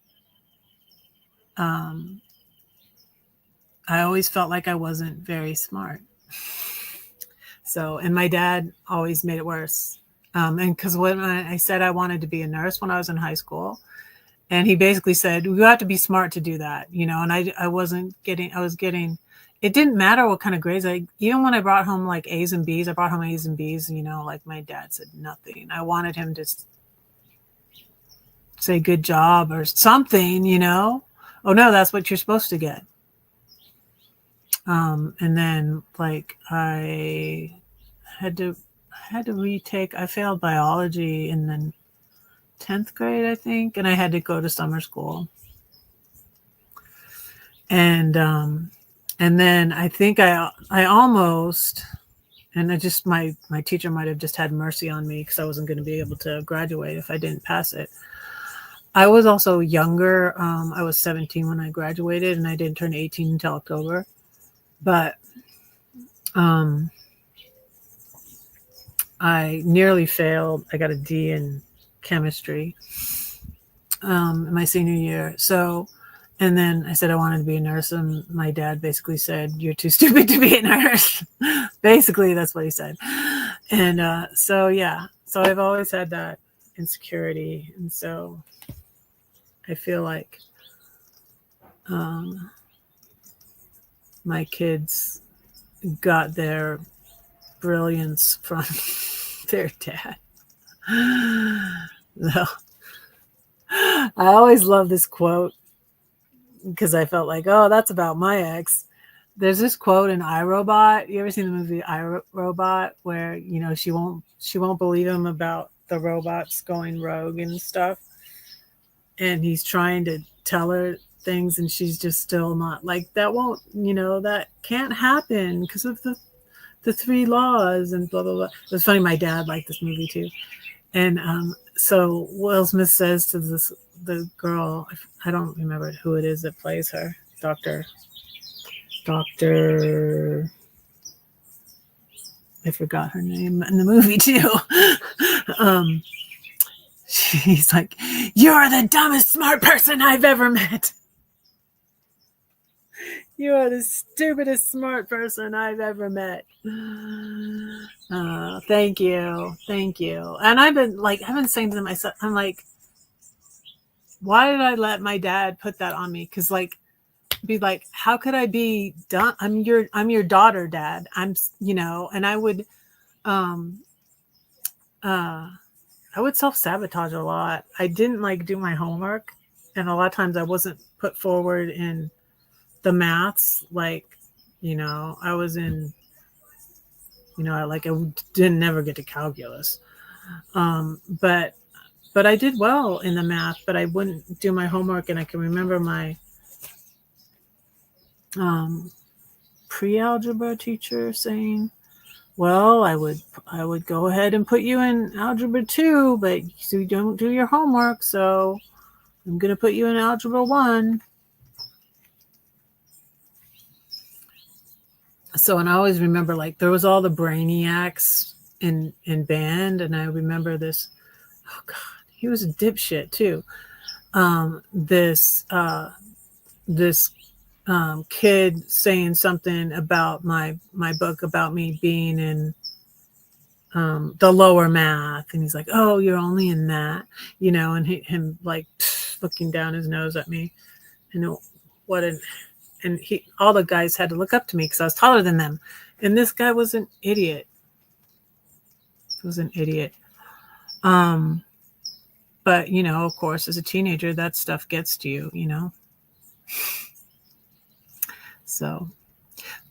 I always felt like I wasn't very smart. So, and my dad always made it worse. And because when I said I wanted to be a nurse when I was in high school, and he basically said, you have to be smart to do that, and I was getting, it didn't matter what kind of grades even when I brought home like A's and B's, I brought home A's and B's, like my dad said nothing. I wanted him to say good job or something, oh no, that's what you're supposed to get. And then like I had to retake, I failed biology in the 10th grade, I think, and I had to go to summer school. And then I think I almost, and I just, my teacher might have just had mercy on me because I wasn't going to be able to graduate if I didn't pass it. I was also younger. I was 17 when I graduated, and I didn't turn 18 until October. But I nearly failed. I got a D in chemistry in my senior year. So, and then I said I wanted to be a nurse, and my dad basically said, "You're too stupid to be a nurse." Basically, that's what he said. And so, yeah. So I've always had that insecurity, and so I feel like my kids got their brilliance from their dad. So, I always love this quote because I felt like, oh, that's about my ex. There's this quote in iRobot. You ever seen the movie iRobot where, she won't believe him about the robots going rogue and stuff. And he's trying to tell her things and she's just still not like, that won't, that can't happen because of the 3 laws and blah, blah, blah. It was funny. My dad liked this movie too. And so Will Smith says to the girl, I don't remember who it is that plays her, Dr. I forgot her name in the movie too. She's like, "You're the dumbest smart person I've ever met. You are the stupidest smart person I've ever met." Thank you. And I've been saying to myself, I'm like, why did I let my dad put that on me? Because be like, how could I be done? I'm your daughter, Dad. And I would self-sabotage a lot. I didn't do my homework, and a lot of times I wasn't put forward in the maths. I was in, I didn't never get to calculus. But I did well in the math, but I wouldn't do my homework. And I can remember my pre-algebra teacher saying, well, I would go ahead and put you in algebra 2, but you don't do your homework, so I'm going to put you in algebra 1. So, and I always remember, there was all the brainiacs in band, and I remember this, oh God, he was a dipshit too. This kid saying something about my book about me being in the lower math, and he's like, "Oh, you're only in that," and him looking down his nose at me, and all the guys had to look up to me because I was taller than them, and this guy was an idiot. was an idiot. But, you know, of course, as a teenager, that stuff gets to you, you know? So,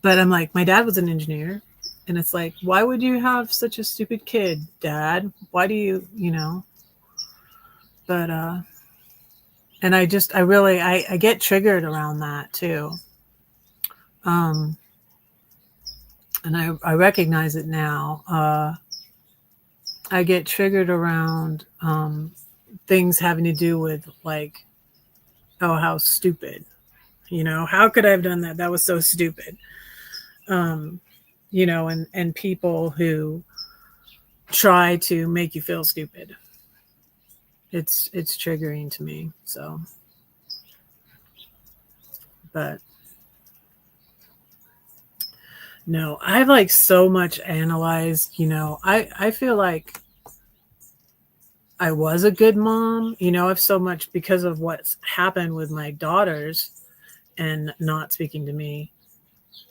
but I'm like, my dad was an engineer. And it's like, why would you have such a stupid kid, Dad? Why do you, you know? But, and I get triggered around that too. And I recognize it now. I get triggered around things having to do with like, oh, how stupid, you know, how could I have done that? That was so stupid. You know, and people who try to make you feel stupid. It's triggering to me. So, but no, I've like so much analyzed, you know, I feel like I was a good mom, you know, I've so much because of what's happened with my daughters and not speaking to me.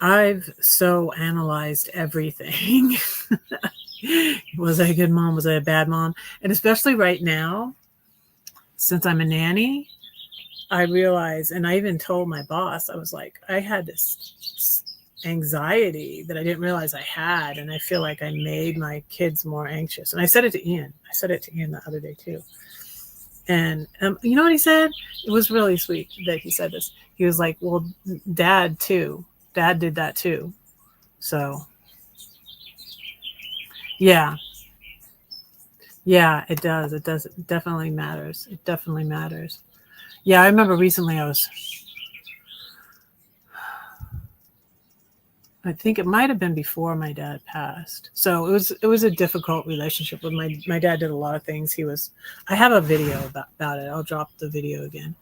I've so analyzed everything. Was I a good mom? Was I a bad mom? And especially right now, since I'm a nanny, I realize, and I even told my boss, I was like, I had this anxiety that I didn't realize I had. And I feel like I made my kids more anxious. And I said it to Ian. I said it to Ian the other day too. And you know what he said? It was really sweet that he said this. He was like, well, Dad too. Dad did that too. So, yeah. Yeah, it does. It does. It definitely matters. It definitely matters. Yeah, I remember recently I think it might have been before my dad passed. So it was a difficult relationship with my dad. Did a lot of things. I have a video about it. I'll drop the video again.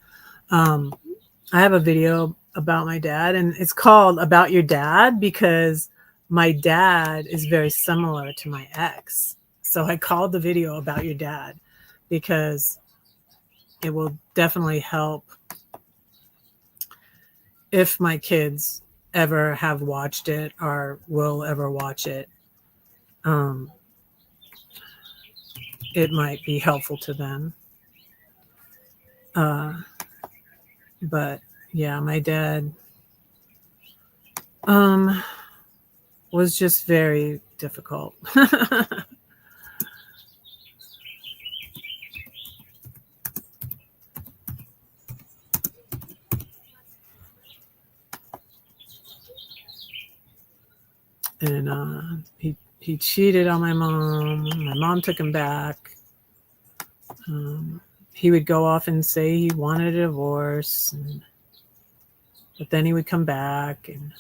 I have a video about my dad, and it's called About Your Dad because my dad is very similar to my ex. So I called the video About Your Dad because it will definitely help if my kids ever have watched it or will ever watch it. It might be helpful to them. But yeah, my dad was just very difficult. And he cheated on my mom. My mom took him back. He would go off and say he wanted a divorce, but then he would come back and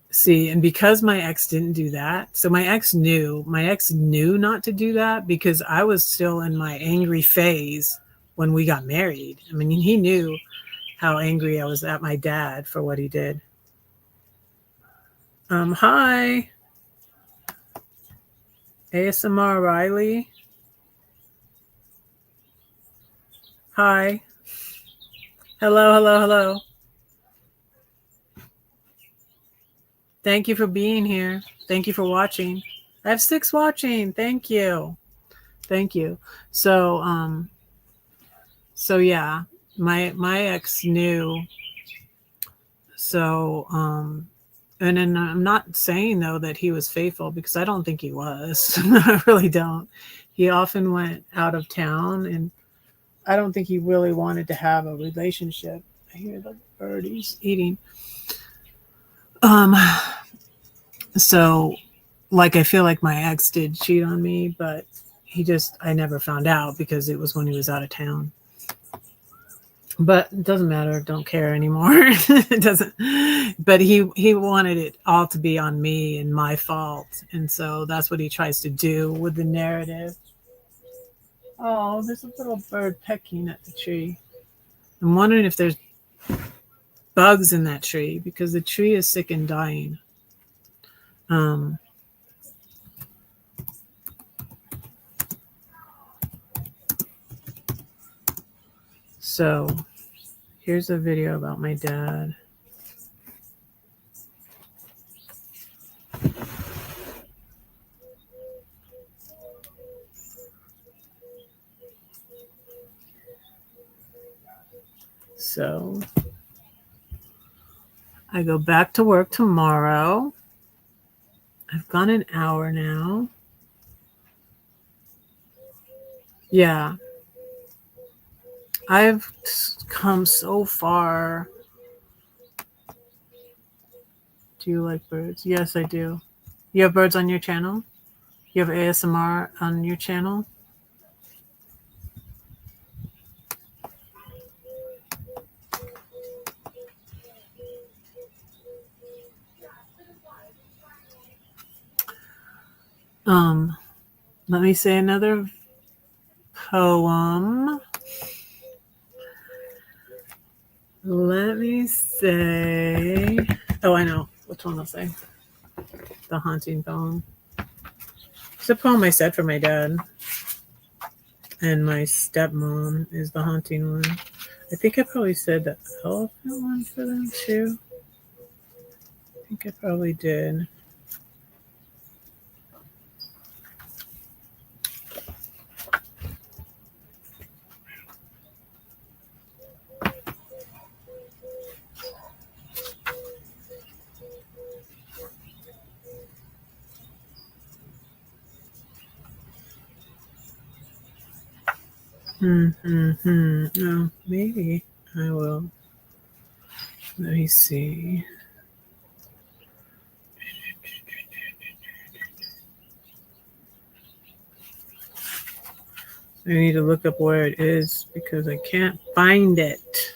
see. And because my ex didn't do that, so my ex knew not to do that because I was still in my angry phase when we got married. I mean, he knew how angry I was at my dad for what he did. Hi. ASMR Riley. Hi. Hello. Thank you for being here. Thank you for watching. I have 6 watching. Thank you. So yeah, my ex knew. So and then I'm not saying though that he was faithful because I don't think he was. I really don't. He often went out of town and I don't think he really wanted to have a relationship. I hear the birdies eating. So like I feel like my ex did cheat on me, but I never found out because it was when he was out of town. But it doesn't matter. Don't care anymore. It doesn't. But he wanted it all to be on me and my fault. And so that's what he tries to do with the narrative. Oh, there's a little bird pecking at the tree. I'm wondering if there's bugs in that tree because the tree is sick and dying. So here's a video about my dad. So I go back to work tomorrow. I've gone an hour now. Yeah. I've come so far. Do you like birds? Yes, I do. You have birds on your channel? You have ASMR on your channel? Let me say another poem. Let me say, oh, I know which one I'll say. The haunting poem. It's a poem I said for my dad. And my stepmom is the haunting one. I think I probably said the elephant one for them too. I think I probably did. No, maybe I will. Let me see. I need to look up where it is because I can't find it.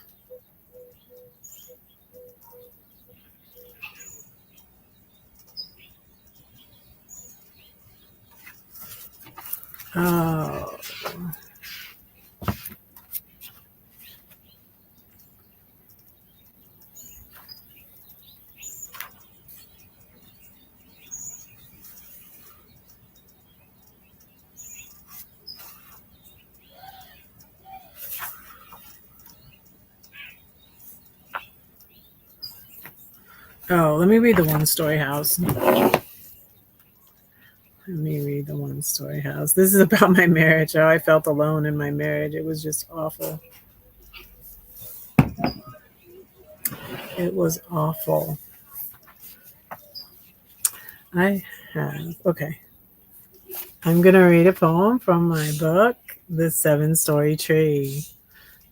Oh. Oh, let me read the one story house. Let me read the one story house. This is about my marriage. How I felt alone in my marriage. It was just awful. It was awful. I have, okay. I'm going to read a poem from my book, The 7-Story Tree.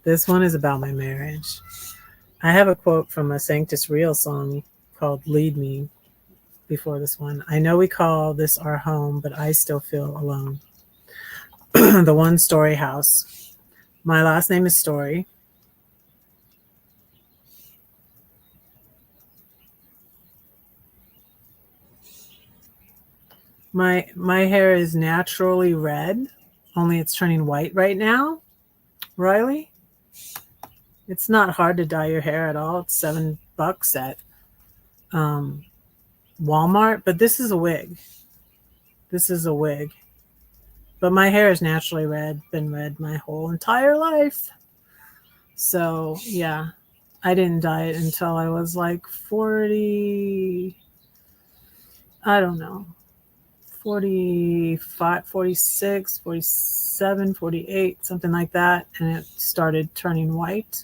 This one is about my marriage. I have a quote from a Sanctus Real song called Lead Me before this one. I know we call this our home, but I still feel alone. The 1-story house. My last name is Story. My hair is naturally red, only it's turning white right now. Riley, it's not hard to dye your hair at all. It's $7 at Walmart, but this is a wig. This is a wig. But my hair is naturally red, been red my whole entire life. So, yeah, I didn't dye it until I was like 40, I don't know, 45, 46, 47, 48, something like that. And it started turning white.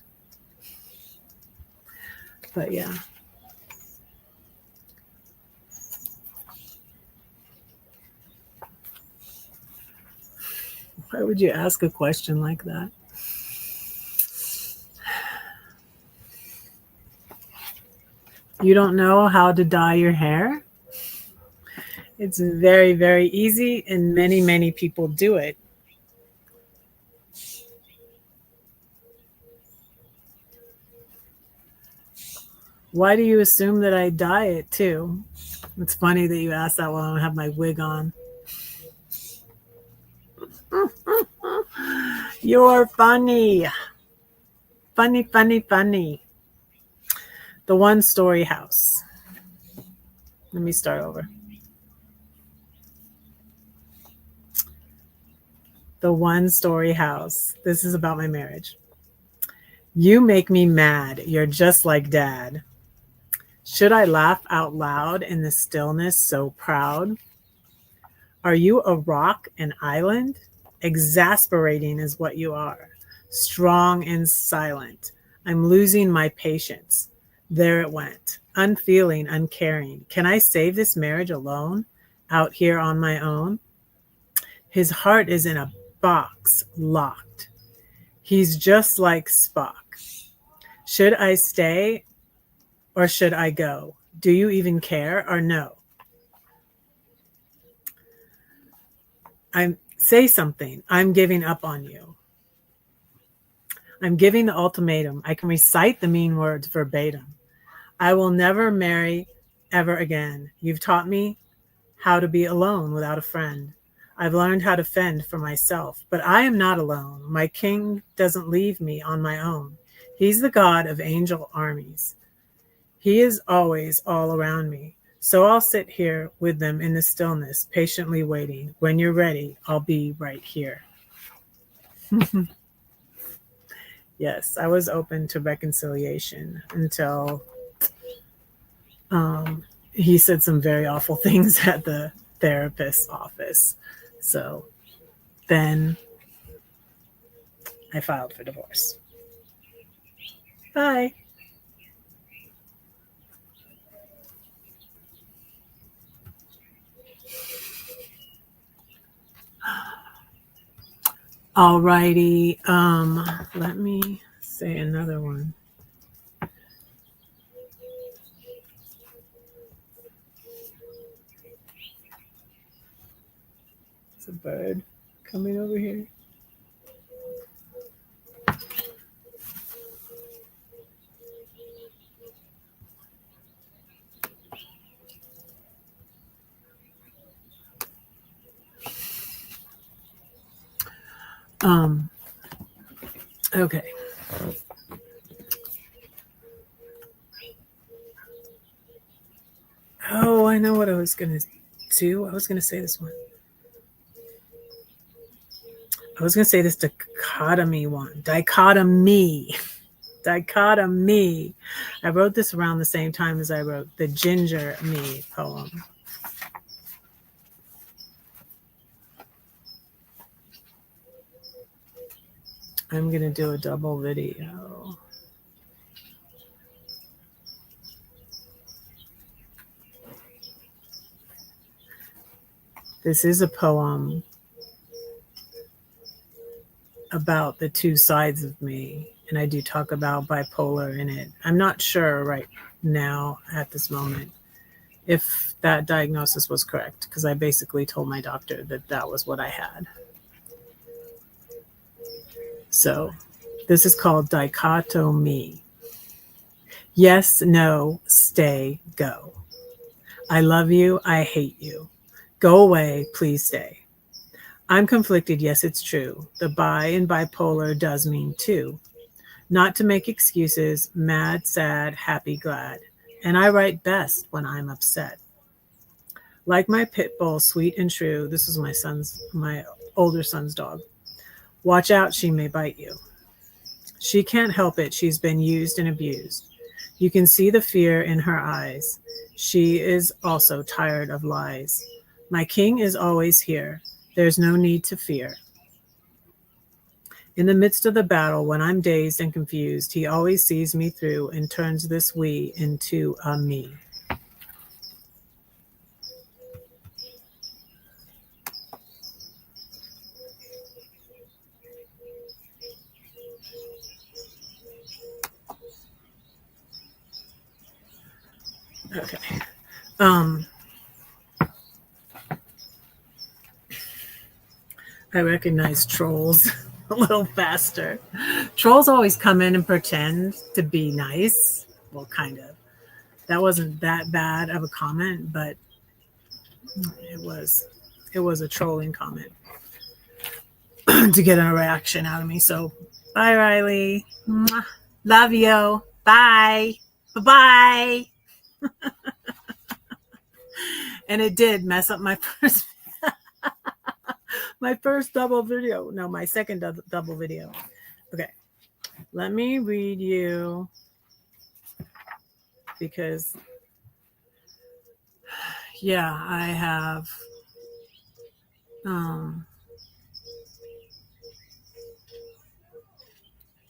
But yeah. Why would you ask a question like that? You don't know how to dye your hair? It's very, very easy, and many, many people do it. Why do you assume that I dye it too? It's funny that you asked that while I have my wig on. You're funny. Funny, funny, funny. The 1-story house. Let me start over. The 1-story house. This is about my marriage. You make me mad. You're just like Dad. Should I laugh out loud in the stillness so proud? Are you a rock, an island? Exasperating is what you are. Strong and silent. I'm losing my patience. There it went. Unfeeling, uncaring. Can I save this marriage alone? Out here on my own? His heart is in a box, locked. He's just like Spock. Should I stay or should I go? Do you even care or no? Say something. I'm giving up on you. I'm giving the ultimatum. I can recite the mean words verbatim. I will never marry ever again. You've taught me how to be alone without a friend. I've learned how to fend for myself, but I am not alone. My king doesn't leave me on my own. He's the God of angel armies. He is always all around me. So I'll sit here with them in the stillness, patiently waiting. When you're ready, I'll be right here. Yes, I was open to reconciliation until he said some very awful things at the therapist's office. So then I filed for divorce. Bye. Alrighty. Let me say another one. It's a bird coming over here. Okay. Oh, I know what I was going to do. I was going to say this one. I was going to say this dichotomy one. Dichotomy. Dichotomy. I wrote this around the same time as I wrote the Ginger Me poem. I'm going to do a double video. This is a poem about the two sides of me, and I do talk about bipolar in it. I'm not sure right now at this moment if that diagnosis was correct, because I basically told my doctor that that was what I had. So this is called Dichotomy. Yes, no, stay, go. I love you, I hate you. Go away, please stay. I'm conflicted, yes, it's true. The bi in bipolar does mean two. Not to make excuses, mad, sad, happy, glad. And I write best when I'm upset. Like my pit bull, sweet and true. This is my older son's dog. Watch out, she may bite you. She can't help it, she's been used and abused. You can see the fear in her eyes. She is also tired of lies. My king is always here. There's no need to fear. In the midst of the battle, when I'm dazed and confused, he always sees me through and turns this we into a me. Okay. I recognize trolls a little faster. Trolls always come in and pretend to be nice. Well, kind of. That wasn't that bad of a comment, but it was a trolling comment to get a reaction out of me. So bye, Riley. Mwah. Love you. Bye. Bye-bye. And it did mess up my first double video. No, my second double video. Okay. Let me read you, because yeah, I have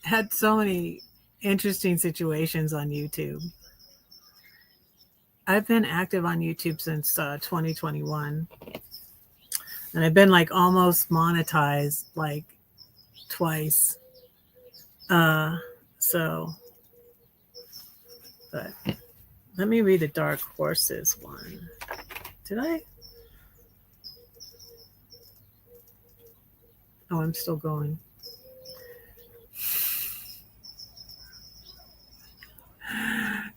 had so many interesting situations on YouTube. I've been active on YouTube since 2021, and I've been like almost monetized like twice. So, but let me read the Dark Horses one. Did I? Oh, I'm still going.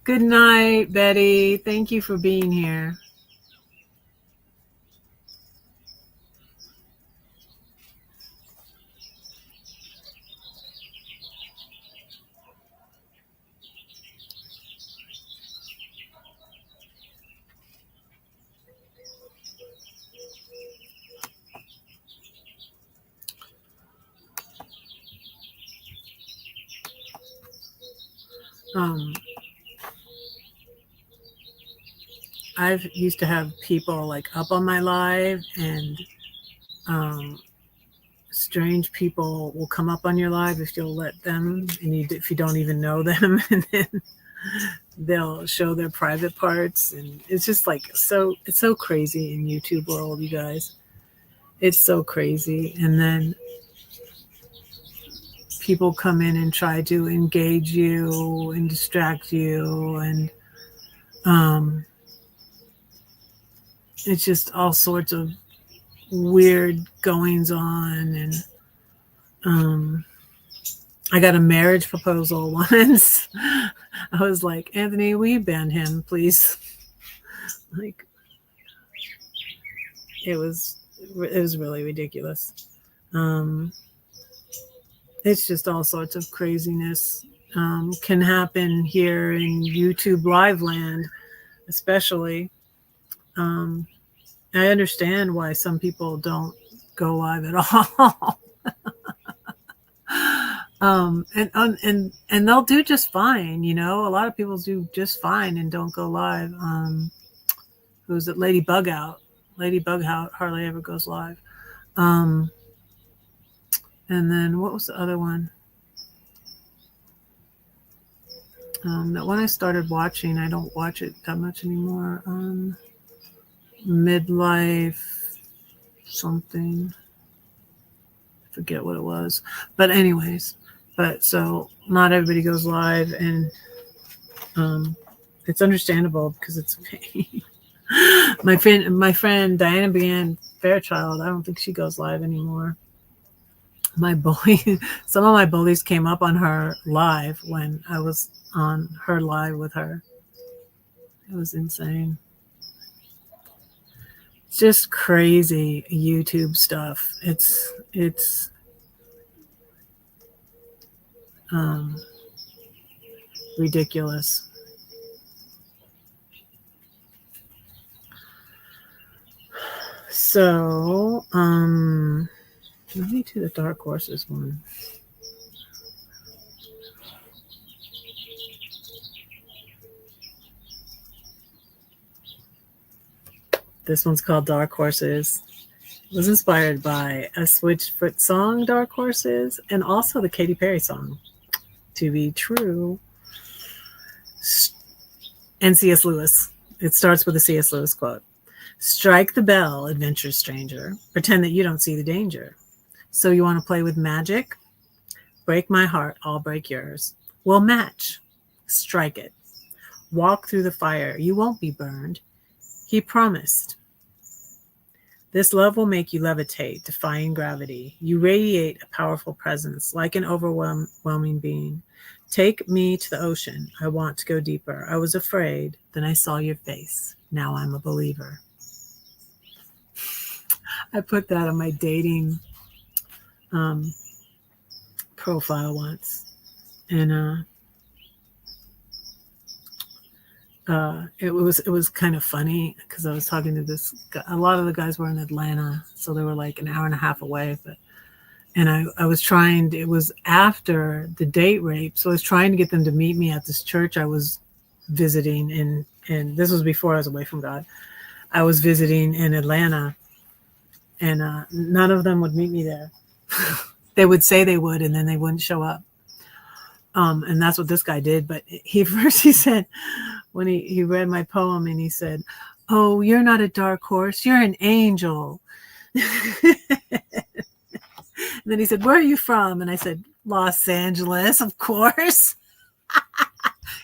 Good night, Betty. Thank you for being here. I've used to have people like up on my live, and strange people will come up on your live if you'll let them, and if you don't even know them, and then they'll show their private parts, and it's just like it's so crazy in YouTube world, you guys. It's so crazy. And then people come in and try to engage you and distract you, and it's just all sorts of weird goings on. And I got a marriage proposal once. I was like, Anthony, will you ban him, please? Like, it was really ridiculous. It's just all sorts of craziness can happen here in YouTube live land, especially. I understand why some people don't go live at all. And they'll do just fine, you know. A lot of people do just fine and don't go live. Who's it? Lady Bug Out. Lady Bug Out hardly ever goes live. And then what was the other one? That one I started watching, I don't watch it that much anymore. Midlife something. I forget what it was. But anyways, so not everybody goes live, and it's understandable because it's me. My friend Diana Began Fairchild, I don't think she goes live anymore. My bully, some of my bullies came up on her live when I was on her live with her. It was insane. It's just crazy YouTube stuff. It's ridiculous. So, let me do the Dark Horses one. This one's called Dark Horses. It was inspired by a Switchfoot song, Dark Horses, and also the Katy Perry song, To Be True. And C.S. Lewis. It starts with a C.S. Lewis quote. Strike the bell, adventurous stranger. Pretend that you don't see the danger. So you want to play with magic? Break my heart, I'll break yours. We'll match. Strike it. Walk through the fire. You won't be burned. He promised. This love will make you levitate, defying gravity. You radiate a powerful presence, like an overwhelming being. Take me to the ocean. I want to go deeper. I was afraid. Then I saw your face. Now I'm a believer. I put that on my dating profile once. And it was kind of funny because I was talking to this guy. A lot of the guys were in Atlanta, so they were like an hour and a half away. And I was trying. It was after the date rape, so I was trying to get them to meet me at this church I was visiting in. And this was before I was away from God. I was visiting in Atlanta, and none of them would meet me there. They would say they would, and then they wouldn't show up. And that's what this guy did. But he first, he said, when he read my poem, and he said, "Oh, you're not a dark horse, you're an angel." And then he said, "Where are you from?" And I said, "Los Angeles, of course."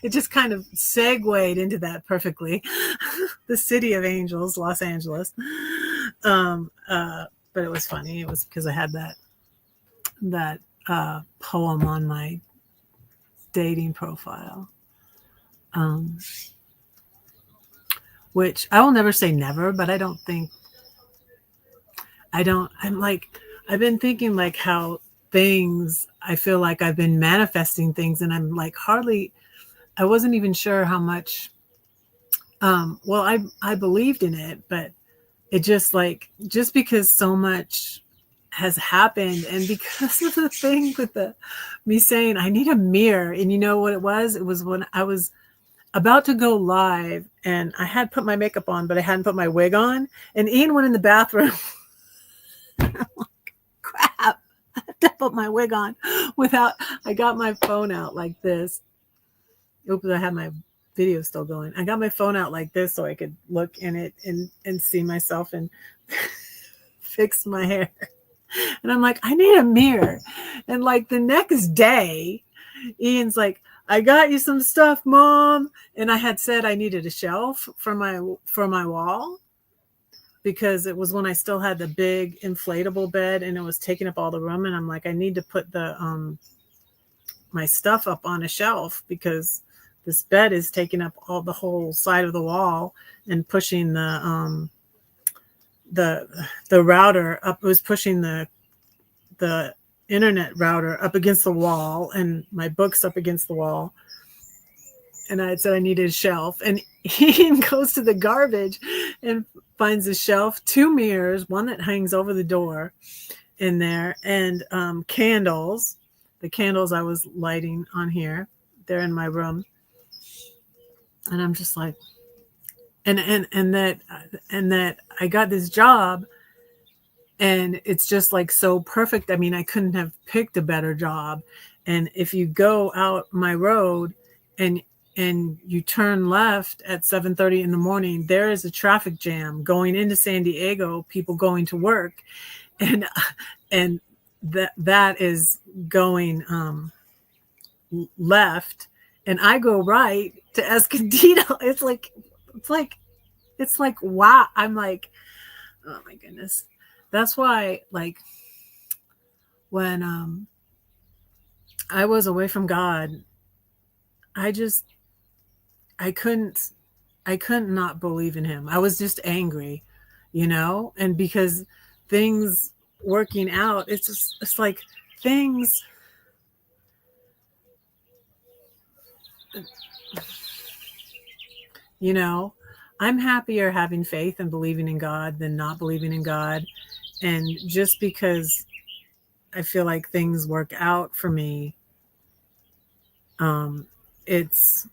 It just kind of segued into that perfectly. The city of angels, Los Angeles. But it was funny. It was because I had that poem on my dating profile, which I will never say never, but I've been thinking like how things, I feel like I've been manifesting things, and I'm like I wasn't even sure how much, well, I believed in it, but it just because so much has happened, and because of the thing with me saying I need a mirror. And you know what it was? It was when I was about to go live, and I had put my makeup on, but I hadn't put my wig on, and Ian went in the bathroom. I'm like, crap, I have to put my wig on I got my phone out like this. Oops, I had my video still going. I got my phone out like this so I could look in it and see myself and fix my hair. And I'm like, I need a mirror. And like the next day, Ian's like, I got you some stuff, Mom. And I had said I needed a shelf for my wall, because it was when I still had the big inflatable bed and it was taking up all the room. And I'm like, I need to put my stuff up on a shelf, because this bed is taking up the whole side of the wall and pushing the router up. It was pushing the internet router up against the wall, and my books up against the wall. And I said I needed a shelf, and he goes to the garbage and finds a shelf, 2 mirrors, one that hangs over the door in there, and candles. The candles I was lighting on here, they're in my room. And I'm just like, and that I got this job, and it's just like so perfect. I mean, I couldn't have picked a better job. And if you go out my road and you turn left at 7:30 in the morning, there is a traffic jam going into San Diego, people going to work, and that is going left, and I go right to Escondido. It's like wow. I'm like, oh my goodness. That's why, like, when I was away from God, I couldn't not believe in him. I was just angry, and because things working out, it's like things, I'm happier having faith and believing in God than not believing in God. And just because I feel like things work out for me, it's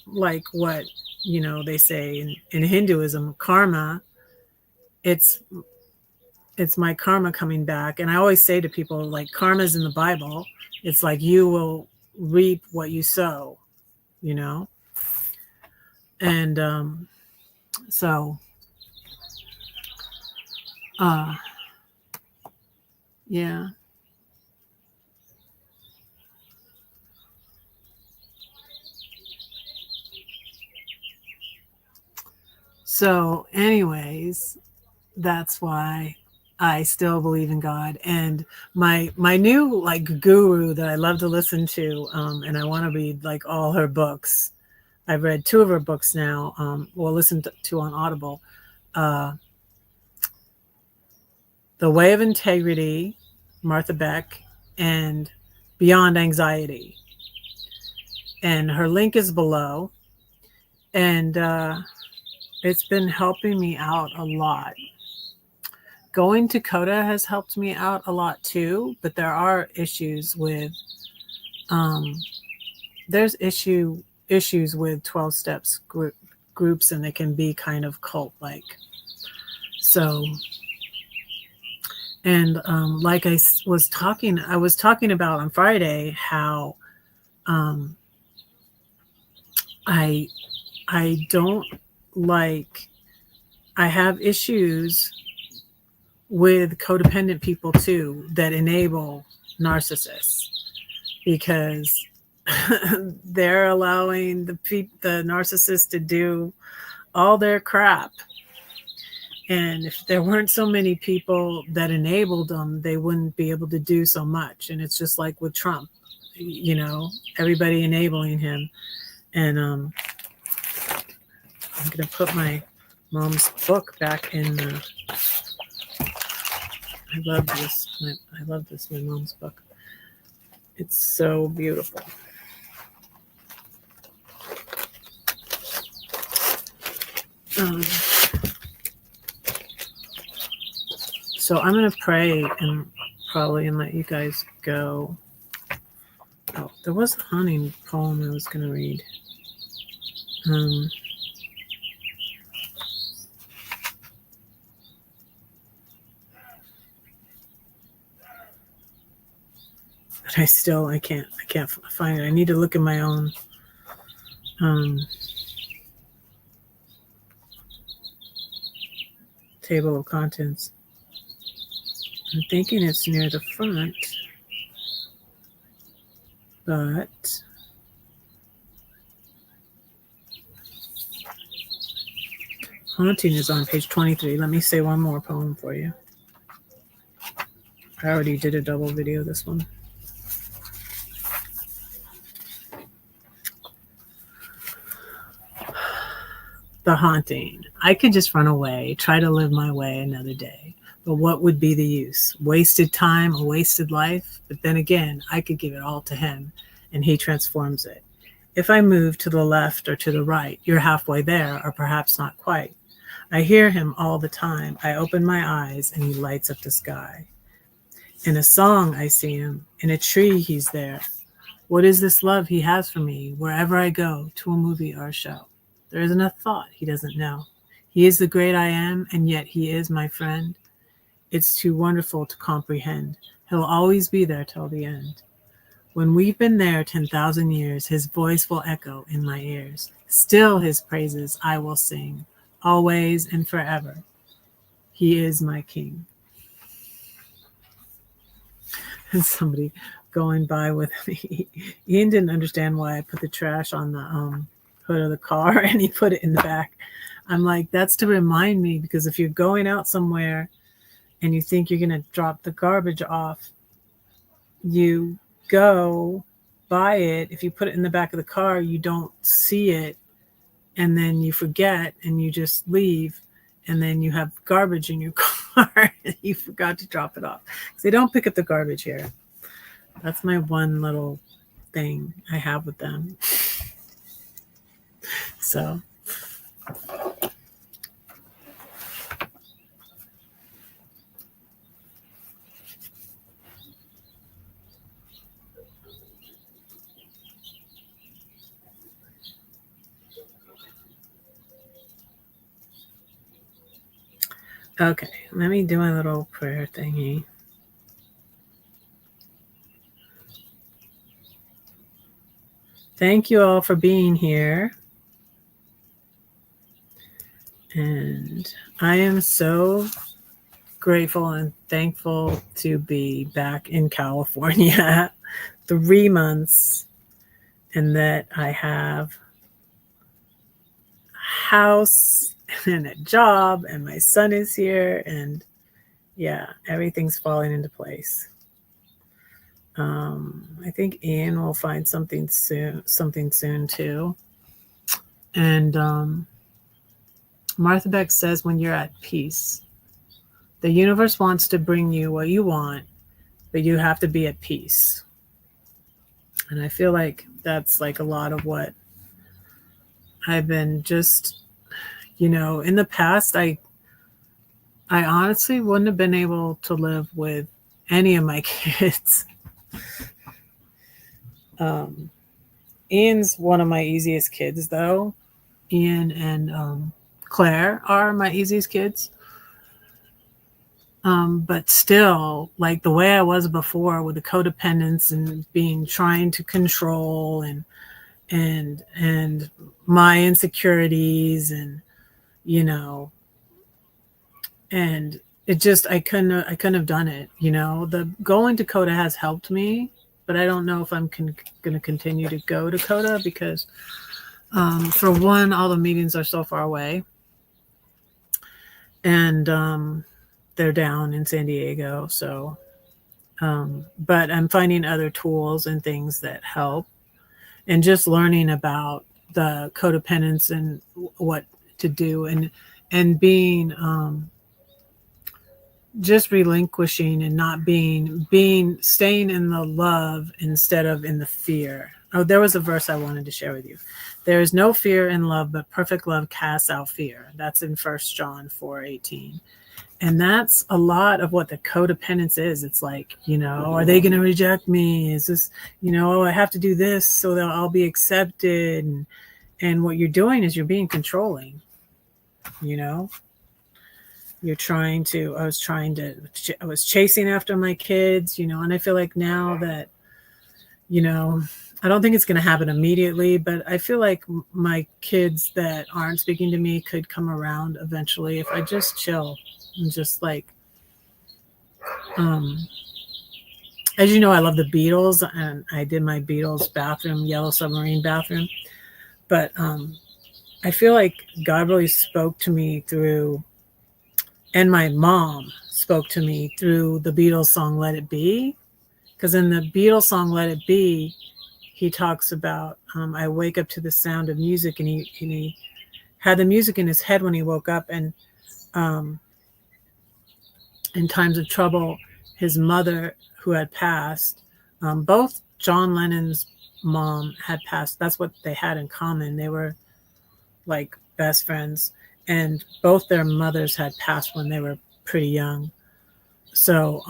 like what, they say in Hinduism, karma. It's my karma coming back. And I always say to people, like, karma's in the Bible. It's like you will reap what you sow, and so yeah. So anyways, that's why I still believe in God. And my new like guru that I love to listen to, and I want to read like all her books. I've read 2 of her books now. Listened to on Audible. The Way of Integrity, Martha Beck, and Beyond Anxiety. And her link is below. And it's been helping me out a lot. Going to Coda has helped me out a lot too, but there are issues with there's issues with 12 steps groups, and they can be kind of cult like. So, and like I was talking about on Friday, how Um, I don't like. I have issues with codependent people too that enable narcissists because they're allowing the narcissist to do all their crap. And if there weren't so many people that enabled them, they wouldn't be able to do so much. And it's just like with Trump, everybody enabling him. And I'm going to put my mom's book back in. I love this. I love this, my mom's book. It's so beautiful. So I'm going to pray and let you guys go. Oh, there was a haunting poem I was going to read. But I can't find it. I need to look at my own table of contents. I'm thinking it's near the front, but haunting is on page 23. Let me say one more poem for you. I already did a double video this one. The haunting. I could just run away, try to live my way another day. But what would be the use? Wasted time, a wasted life? But then again, I could give it all to him, and he transforms it. If I move to the left or to the right, you're halfway there, or perhaps not quite. I hear him all the time. I open my eyes, and he lights up the sky. In a song, I see him. In a tree, he's there. What is this love he has for me wherever I go, to a movie or a show? There isn't a thought he doesn't know. He is the great I am, and yet he is my friend. It's too wonderful to comprehend. He'll always be there till the end. When we've been there 10,000 years, his voice will echo in my ears. Still his praises I will sing, always and forever. He is my king. And somebody going by with me, Ian didn't understand why I put the trash on the hood of the car and he put it in the back. I'm like, that's to remind me, because if you're going out somewhere and you think you're going to drop the garbage off, you go buy it. If you put it in the back of the car, you don't see it, and then you forget and you just leave, and then you have garbage in your car and you forgot to drop it off. They don't pick up the garbage here. That's my one little thing I have with them. So okay, let me do my little prayer thingy. Thank you all for being here. And I am so grateful and thankful to be back in California 3 months, and that I have a house and a job, and my son is here, and yeah, everything's falling into place. I think Ian will find something soon too. And Martha Beck says, when you're at peace, the universe wants to bring you what you want, but you have to be at peace. And I feel like that's like a lot of what I've been just, in the past, I honestly wouldn't have been able to live with any of my kids. Ian's one of my easiest kids, though. Ian and Claire are my easiest kids. But still, like the way I was before with the codependence and trying to control and my insecurities and, you know, and it just, I couldn't have done it. The going to CODA has helped me, but I don't know if I'm going to continue to go to CODA because, for one, all the meetings are so far away, and they're down in San Diego. So, but I'm finding other tools and things that help, and just learning about the codependence and what to do, and being just relinquishing and not staying in the love instead of in the fear. Oh, there was a verse I wanted to share with you. There is no fear in love, but perfect love casts out fear. That's in 1 John 4:18. And that's a lot of what the codependence is. It's like, are they going to reject me? Is this, I have to do this so that I'll be accepted. And what you're doing is you're being controlling, You're I was chasing after my kids, and I feel like now that, I don't think it's going to happen immediately, but I feel like my kids that aren't speaking to me could come around eventually if I just chill and just like, as you know, I love the Beatles, and I did my Beatles bathroom, Yellow Submarine bathroom, but I feel like God really spoke to me through, and my mom spoke to me through the Beatles song Let It Be, because in the Beatles song Let It Be, he talks about, I wake up to the sound of music, and he had the music in his head when he woke up, and in times of trouble, his mother, who had passed, both John Lennon's mom had passed. That's what they had in common. They were like best friends, and both their mothers had passed when they were pretty young. So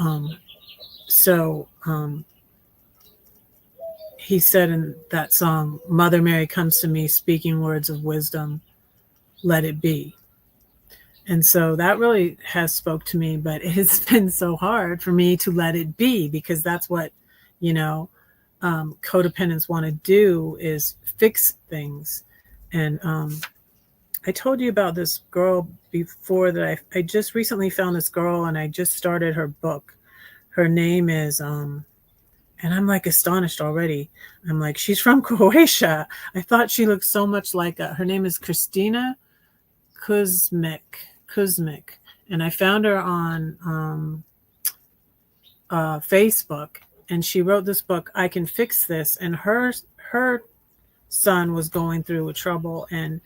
he said in that song, Mother Mary comes to me speaking words of wisdom, let it be. And so that really has spoke to me, but it's been so hard for me to let it be, because that's what, codependents want to do, is fix things. And I told you about this girl before, that I just recently found this girl, and I just started her book. Her name is, and I'm like astonished already. I'm like, she's from Croatia. I thought she looked so much like, her name is Christina Kuzmic. And I found her on Facebook, and she wrote this book, I Can Fix This. And her son was going through trouble, and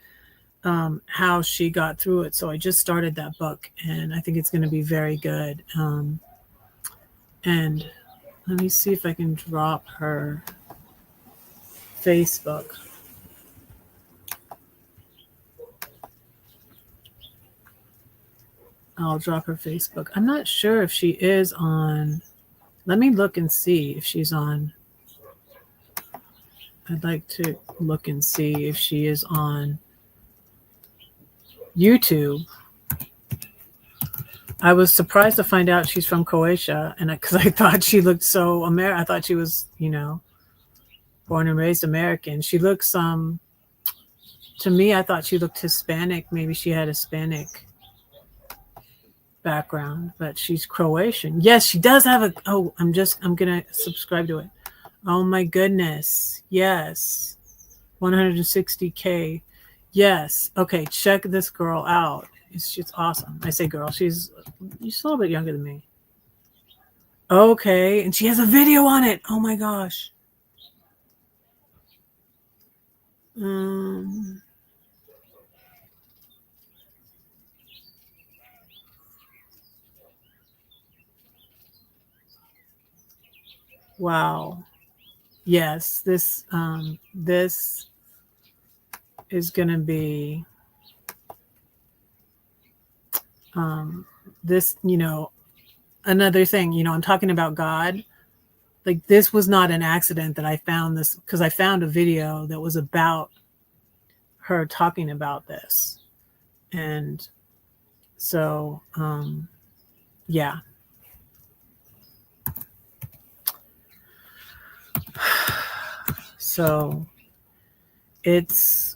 how she got through it. So I just started that book, and I think it's going to be very good. And let me see if I can drop her Facebook. I'll drop her Facebook. I'm not sure if she is on. Let me look and see if she's on. I'd like to look and see if she is on YouTube. I was surprised to find out she's from Croatia, and because I thought she looked so American. I thought she was, born and raised American. She looks, to me, I thought she looked Hispanic. Maybe she had Hispanic background, but she's Croatian. Yes, she does have a. Oh, I'm gonna subscribe to it. Oh my goodness. Yes, 160K. Yes. Okay, check this girl out. She's awesome. I say girl, she's a little bit younger than me. Okay, and she has a video on it. Oh my gosh. Wow. Yes, this is going to be this, another thing, I'm talking about God. Like, this was not an accident that I found this, because I found a video that was about her talking about this. And so yeah. So it's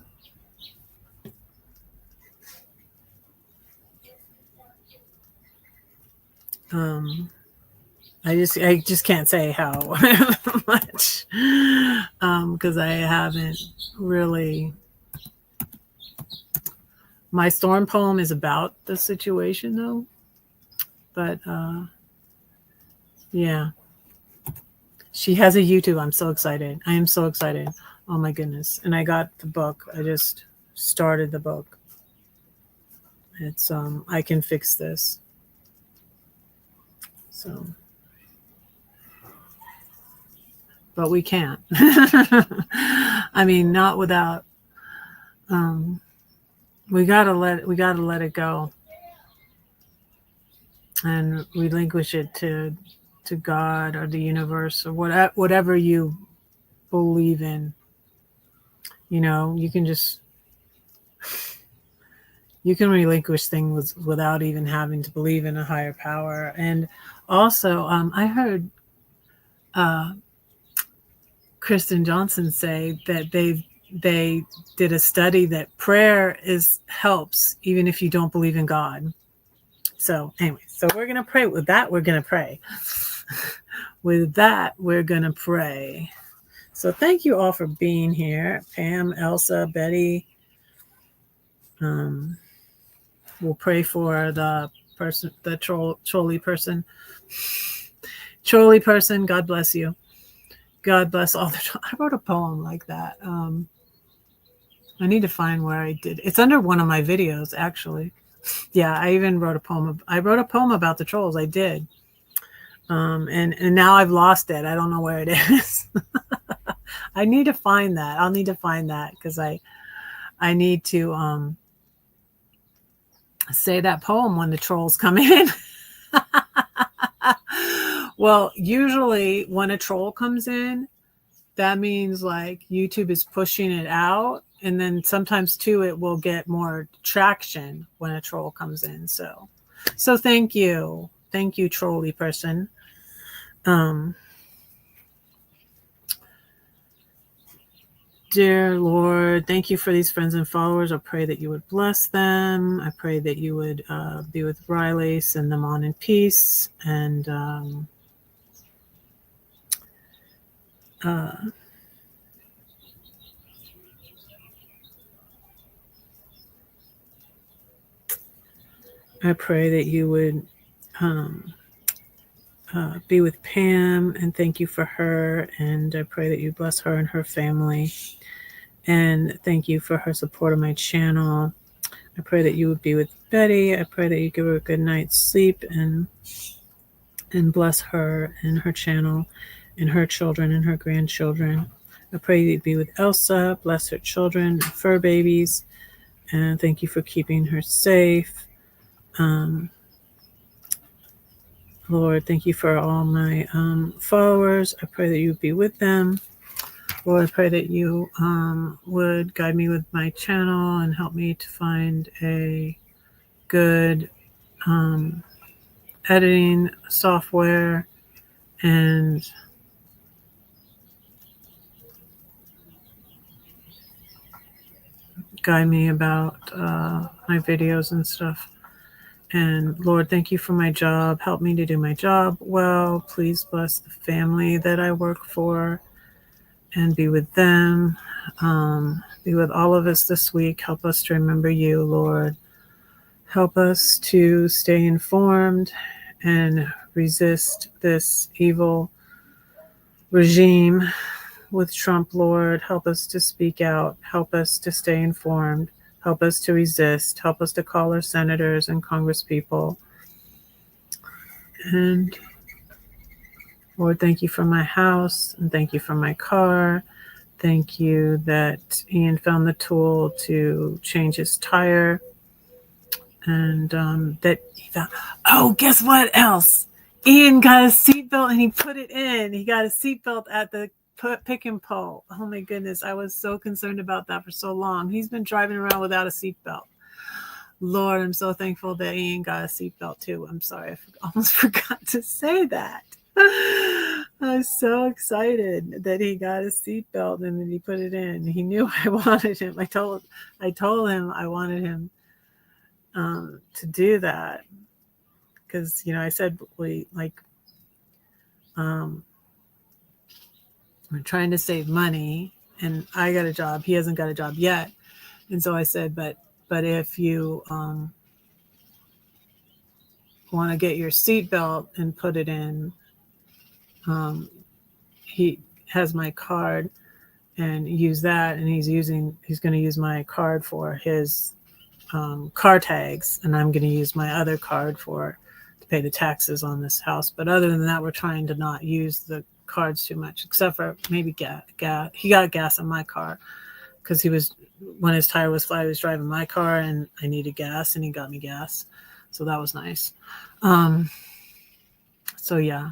I just can't say how much because I haven't really. My storm poem is about the situation though, but yeah, she has a YouTube. I'm so excited. I am so excited. Oh my goodness! And I got the book. I just started the book. It's I Can Fix This. So, but we can't. I mean, not without. We gotta let it go and relinquish it to God or the universe or whatever you believe in. You know, you can relinquish things without even having to believe in a higher power. And also, I heard Kristen Johnson say that they did a study that prayer helps even if you don't believe in God. So anyway, so we're gonna pray. With that, we're gonna pray. With that, we're gonna pray. So thank you all for being here, Pam, Elsa, Betty. We'll pray for the person, the trolley person. Trolley person, God bless you. God bless all the. I wrote a poem like that. I need to find where I did. It's under one of my videos, actually. Yeah, I even wrote a poem. I wrote a poem about the trolls. I did. And now I've lost it. I don't know where it is. I need to find that. I'll need to find that because I need to say that poem when the trolls come in. Well, usually when a troll comes in, that means like YouTube is pushing it out. And then sometimes too, it will get more traction when a troll comes in. So thank you. Thank you, trolley person. Dear Lord, thank you for these friends and followers. I pray that you would bless them. I pray that you would be with Riley, send them on in peace. And I pray that you would be with Pam and thank you for her. And I pray that you bless her and her family. And thank you for her support of my channel. I pray that you would be with Betty. I pray that you give her a good night's sleep and bless her and her channel and her children and her grandchildren. I pray you'd be with Elsa, bless her children, fur babies, and thank you for keeping her safe. Lord, thank you for all my followers. I pray that you would be with them. Lord, I pray that you would guide me with my channel and help me to find a good editing software and guide me about my videos and stuff. And Lord, thank you for my job. Help me to do my job well. Please bless the family that I work for and be with them. Be with all of us this week. Help us to remember you, Lord. Help us to stay informed and resist this evil regime with Trump, Lord. Help us to speak out. Help us to stay informed. Help us to resist. Help us to call our senators and congresspeople. And Lord, thank you for my house and thank you for my car. Thank you that Ian found the tool to change his tire. And that he found, oh, guess what else? Ian got a seatbelt and he put it in. He got a seatbelt at the pick and pull. Oh my goodness. I was so concerned about that for so long. He's been driving around without a seatbelt. Lord, I'm so thankful that Ian got a seatbelt too. I'm sorry, I almost forgot to say that. I was so excited that he got a seatbelt and then he put it in. He knew I wanted him. I told him I wanted him to do that because I said I'm trying to save money and I got a job. He hasn't got a job yet, and so I said, but if you want to get your seatbelt and put it in, he has my card and use that, and he's going to use my card for his car tags, and I'm going to use my other card to pay the taxes on this house. But other than that, we're trying to not use the cards too much, except for maybe gas. He got gas in my car because when his tire was flat, he was driving my car and I needed gas and he got me gas. So that was nice. So yeah.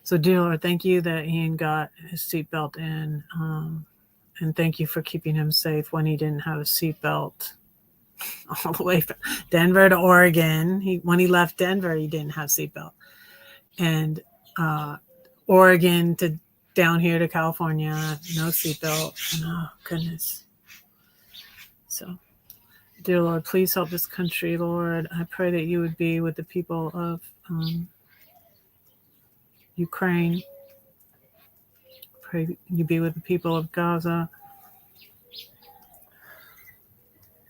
So dear Lord, thank you that Ian got his seatbelt in. And thank you for keeping him safe when he didn't have a seatbelt all the way from Denver to Oregon. When he left Denver, he didn't have seatbelt. And Oregon to down here to California, no seatbelt. Oh, goodness. So, dear Lord, please help this country, Lord. I pray that you would be with the people of Ukraine. Pray you be with the people of Gaza.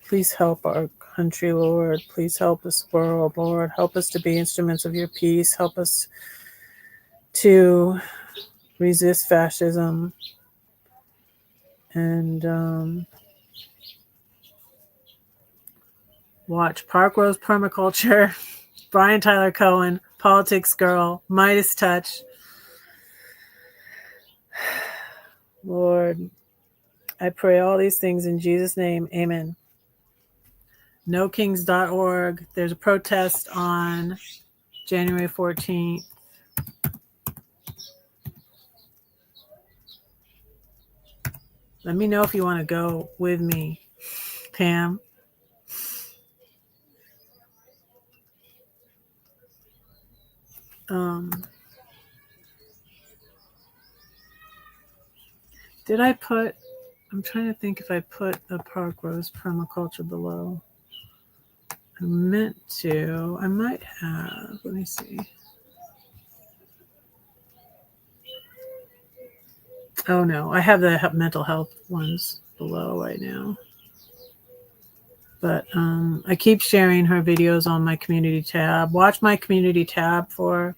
Please help our country, Lord. Please help this world, Lord. Help us to be instruments of your peace. Help us to resist fascism and watch Park Rose Permaculture, Brian Tyler Cohen, Politics Girl, Midas Touch. Lord, I pray all these things in Jesus' name. Amen. NoKings.org. There's a protest on January 14th. Let me know if you want to go with me, Pam. I'm trying to think if I put the Park Rose Permaculture below. I meant to. I might have. Let me see. Oh, no. I have the mental health ones below right now. But I keep sharing her videos on my community tab. Watch my community tab for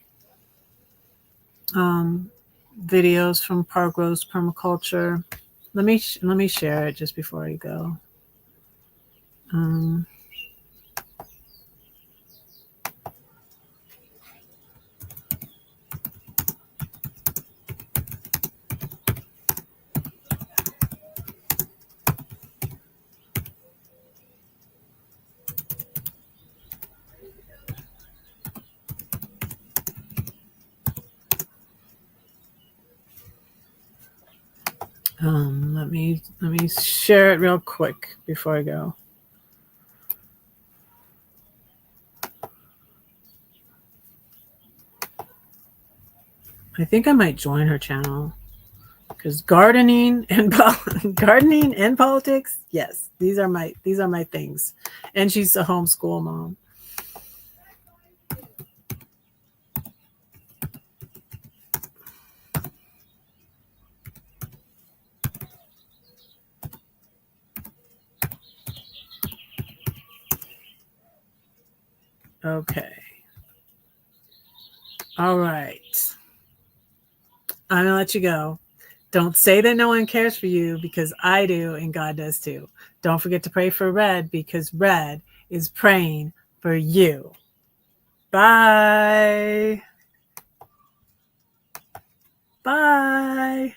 videos from Park Rose Permaculture. Let me share it just before I go. Let me share it real quick before I go. I think I might join her channel because gardening and politics, yes, these are my things. And she's a homeschool mom. Okay. All right. I'm going to let you go. Don't say that no one cares for you because I do and God does too. Don't forget to pray for Red because Red is praying for you. Bye. Bye.